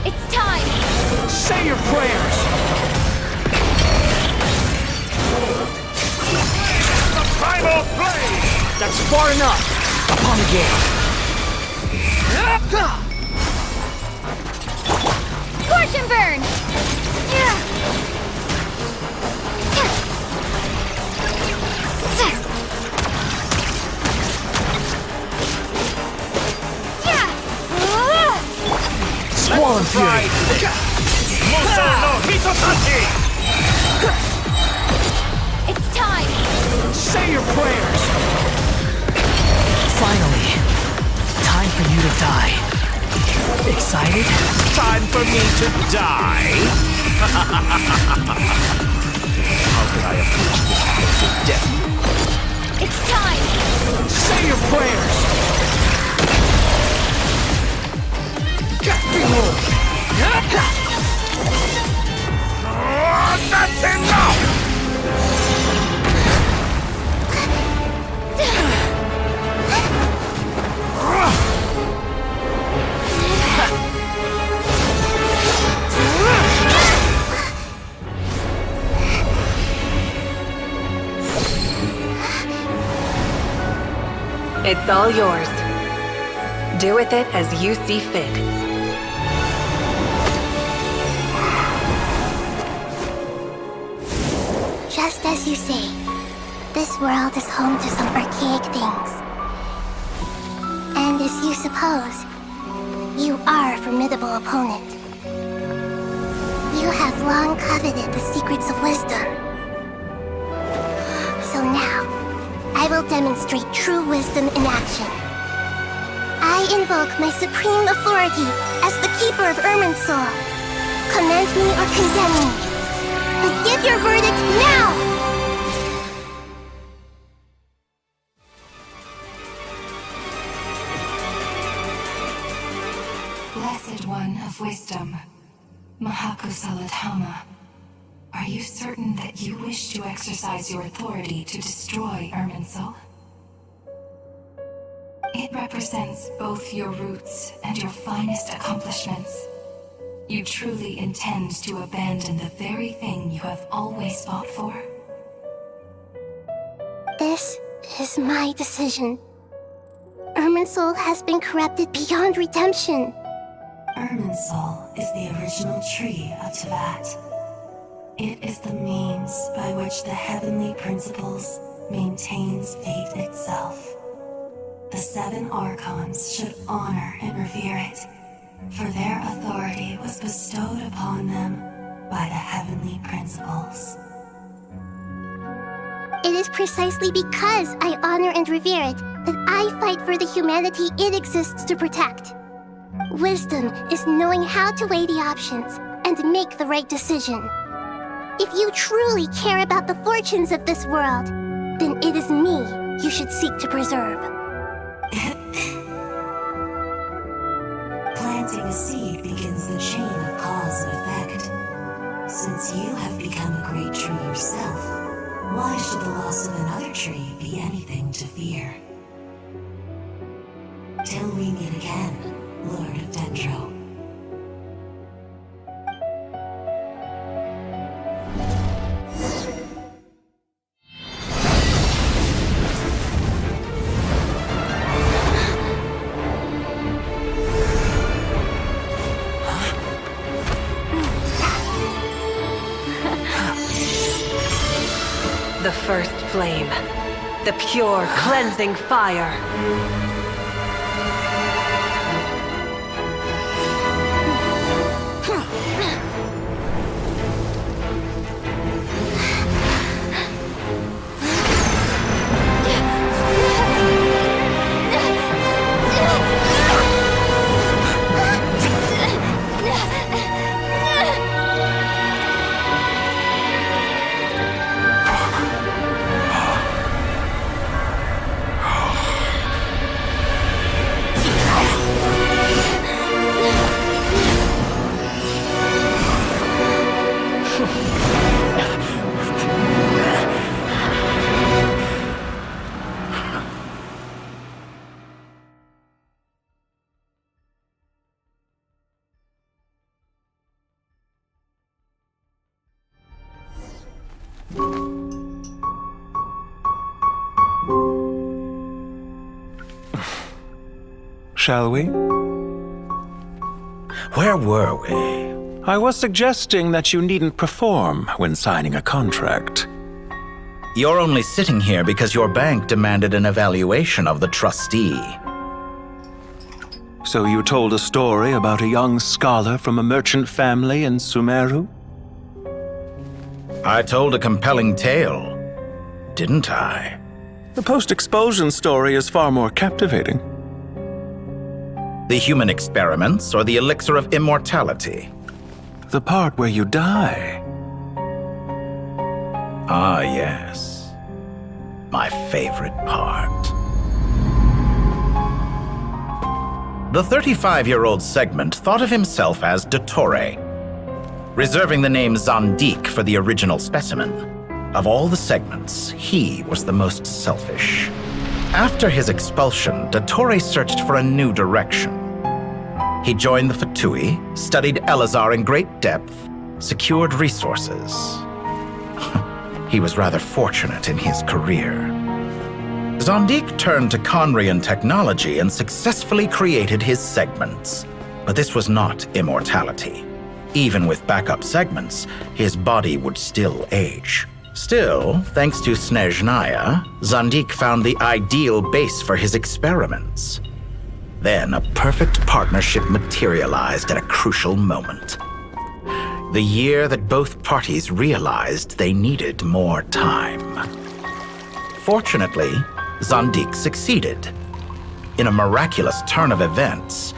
It's time! Say your prayers! The primal flame! That's far enough! Upon the game. Scorch and burn! Squall and Fury! Muso no Hitokachi! It's time! Say your prayers! Finally, time for you to die. Excited? Time for me to die? How could I approach this close to death? It's time! Say your prayers! That's enough! It's all yours. Do with it as you see fit. Just as you say, this world is home to some archaic things. And as you suppose, you are a formidable opponent. You have long coveted the secrets of wisdom. So now, I will demonstrate true wisdom in action. I invoke my supreme authority as the keeper of Irminsul. Commend me or condemn me. But give your verdict now! Blessed One of Wisdom, Mahakusaladhama, are you certain that you wish to exercise your authority to destroy Irminsul? It represents both your roots and your finest accomplishments. You truly intend to abandon the very thing you have always fought for? This is my decision. Irminsul has been corrupted beyond redemption. Irminsul is the original tree of Teyvat. It is the means by which the heavenly principles maintains fate itself. The 7 Archons should honor and revere it, for their authority was bestowed upon them by the heavenly principles. It is precisely because I honor and revere it that I fight for the humanity it exists to protect. Wisdom is knowing how to weigh the options and make the right decision. If you truly care about the fortunes of this world, then it is me you should seek to preserve. Planting a seed begins the chain of cause and effect. Since you have become a great tree yourself, why should the loss of another tree be anything to fear? Till we meet again, Lord of Dendro. The first flame. The pure, cleansing fire. Shall we? Where were we? I was suggesting that you needn't perform when signing a contract. You're only sitting here because your bank demanded an evaluation of the trustee. So you told a story about a young scholar from a merchant family in Sumeru? I told a compelling tale, didn't I? The post-expulsion story is far more captivating. The human experiments or the elixir of immortality? The part where you die. Ah, yes. My favorite part. The 35-year-old segment thought of himself as Dottore, reserving the name Zandik for the original specimen. Of all the segments, he was the most selfish. After his expulsion, Dottore searched for a new direction. He joined the Fatui, studied Elazar in great depth, secured resources. He was rather fortunate in his career. Zandik turned to Conrian technology and successfully created his segments. But this was not immortality. Even with backup segments, his body would still age. Still, thanks to Snezhnaya, Zandik found the ideal base for his experiments. Then a perfect partnership materialized at a crucial moment. The year that both parties realized they needed more time. Fortunately, Zandik succeeded. In a miraculous turn of events,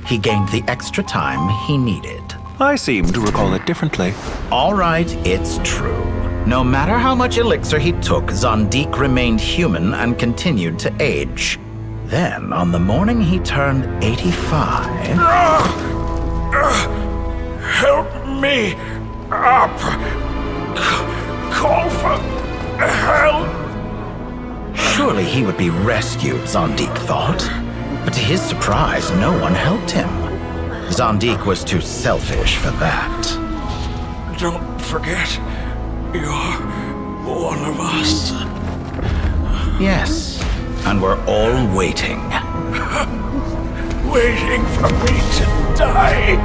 he gained the extra time he needed. I seem to recall it differently. All right, it's true. No matter how much elixir he took, Zandik remained human and continued to age. Then, on the morning he turned 85... Help me up! Call for help! Surely he would be rescued, Zandik thought. But to his surprise, no one helped him. Zandik was too selfish for that. Don't forget, you're one of us. Yes, and we're all waiting. Waiting for me to die.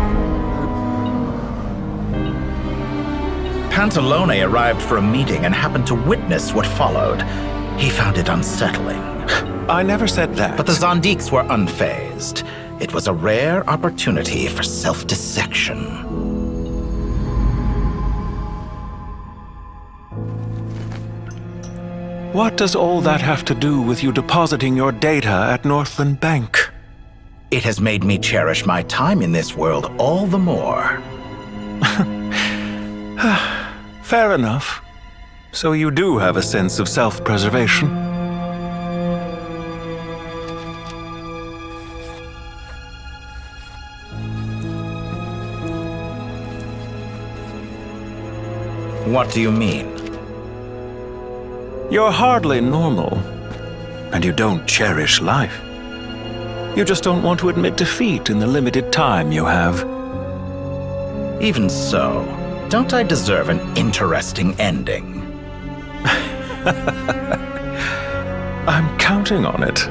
Pantalone arrived for a meeting and happened to witness what followed. He found it unsettling. I never said that. But the Zandiks were unfazed. It was a rare opportunity for self-dissection. What does all that have to do with you depositing your data at Northland Bank? It has made me cherish my time in this world all the more. Fair enough. So you do have a sense of self-preservation. What do you mean? You're hardly normal, and you don't cherish life. You just don't want to admit defeat in the limited time you have. Even so, don't I deserve an interesting ending? I'm counting on it.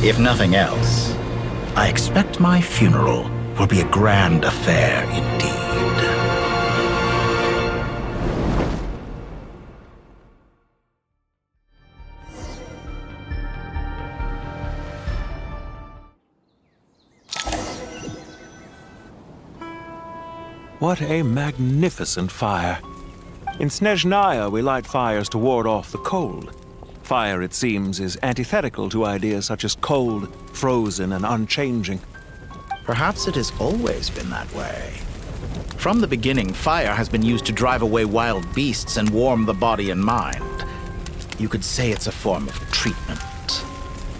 If nothing else, I expect my funeral will be a grand affair indeed. What a magnificent fire. In Snezhnaya, we light fires to ward off the cold. Fire, it seems, is antithetical to ideas such as cold, frozen, and unchanging. Perhaps it has always been that way. From the beginning, fire has been used to drive away wild beasts and warm the body and mind. You could say it's a form of treatment.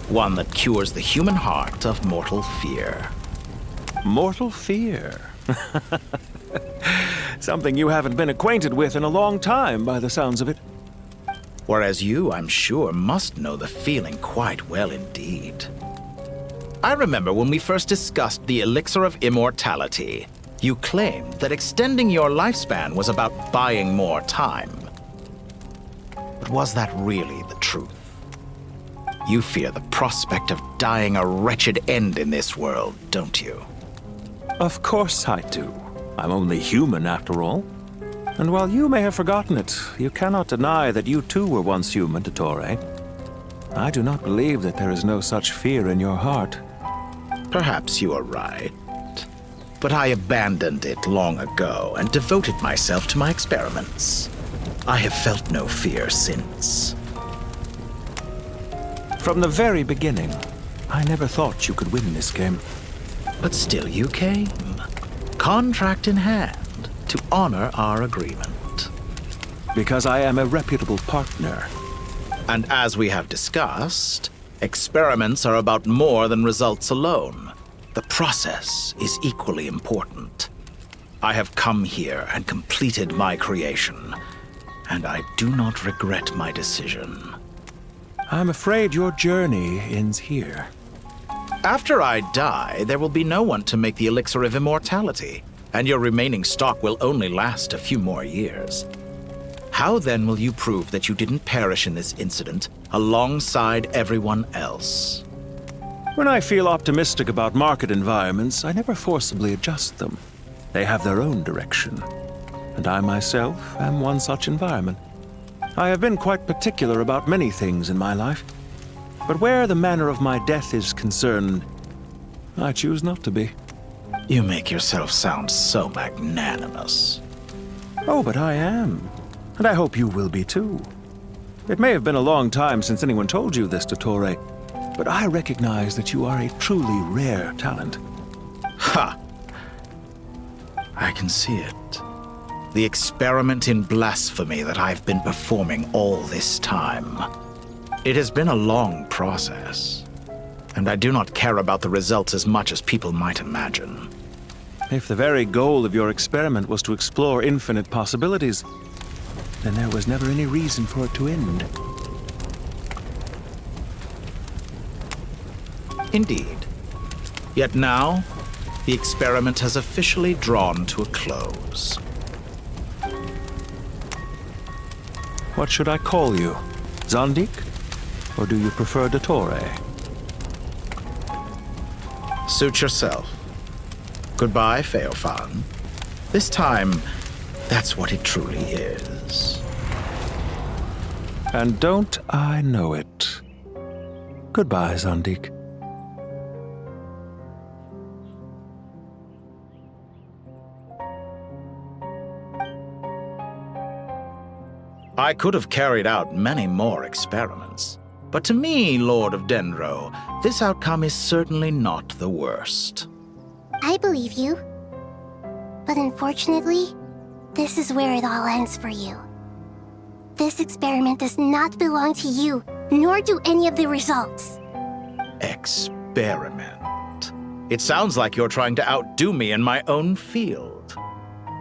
One that cures the human heart of mortal fear. Mortal fear? Something you haven't been acquainted with in a long time, by the sounds of it. Whereas you, I'm sure, must know the feeling quite well indeed. I remember when we first discussed the elixir of immortality, you claimed that extending your lifespan was about buying more time. But was that really the truth? You fear the prospect of dying a wretched end in this world, don't you? Of course I do. I'm only human, after all. And while you may have forgotten it, you cannot deny that you too were once human, Dottore. I do not believe that there is no such fear in your heart. Perhaps you are right. But I abandoned it long ago and devoted myself to my experiments. I have felt no fear since. From the very beginning, I never thought you could win this game. But still you came, contract in hand, to honor our agreement. Because I am a reputable partner. And as we have discussed, experiments are about more than results alone. The process is equally important. I have come here and completed my creation, and I do not regret my decision. I'm afraid your journey ends here. After I die, there will be no one to make the elixir of immortality, and your remaining stock will only last a few more years. How then will you prove that you didn't perish in this incident alongside everyone else? When I feel optimistic about market environments, I never forcibly adjust them. They have their own direction, and I myself am one such environment. I have been quite particular about many things in my life, but where the manner of my death is concerned, I choose not to be. You make yourself sound so magnanimous. Oh, but I am, and I hope you will be too. It may have been a long time since anyone told you this, Dottore, but I recognize that you are a truly rare talent. Ha! I can see it. The experiment in blasphemy that I've been performing all this time. It has been a long process, and I do not care about the results as much as people might imagine. If the very goal of your experiment was to explore infinite possibilities, then there was never any reason for it to end. Indeed. Yet now, the experiment has officially drawn to a close. What should I call you? Zandik? Or do you prefer Dottore? Suit yourself. Goodbye, Feofan. This time, that's what it truly is. And don't I know it? Goodbye, Zandik. I could have carried out many more experiments, but to me, Lord of Dendro, this outcome is certainly not the worst. I believe you. But unfortunately, this is where it all ends for you. This experiment does not belong to you, nor do any of the results. Experiment? It sounds like you're trying to outdo me in my own field.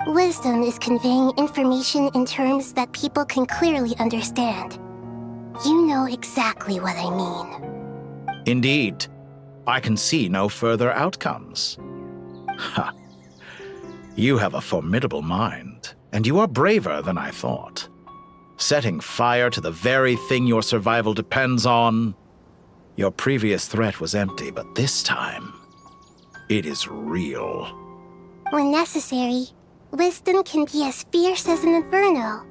Wisdom is conveying information in terms that people can clearly understand. You know exactly what I mean. Indeed. I can see no further outcomes. Ha! You have a formidable mind, and you are braver than I thought. Setting fire to the very thing your survival depends on. Your previous threat was empty, but this time, it is real. When necessary, wisdom can be as fierce as an inferno.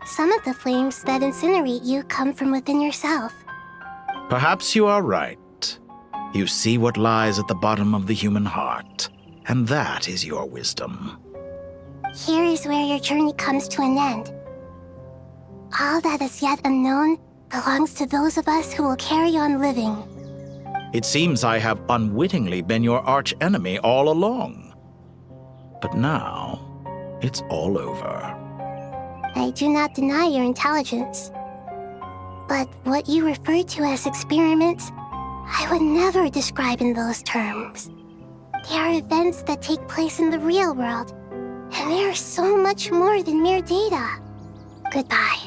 Some of the flames that incinerate you come from within yourself. Perhaps you are right. You see what lies at the bottom of the human heart, and that is your wisdom. Here is where your journey comes to an end. All that is yet unknown belongs to those of us who will carry on living. It seems I have unwittingly been your arch-enemy all along. But now, it's all over. I do not deny your intelligence. But what you refer to as experiments, I would never describe in those terms. They are events that take place in the real world, and they are so much more than mere data. Goodbye.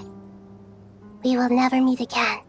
We will never meet again.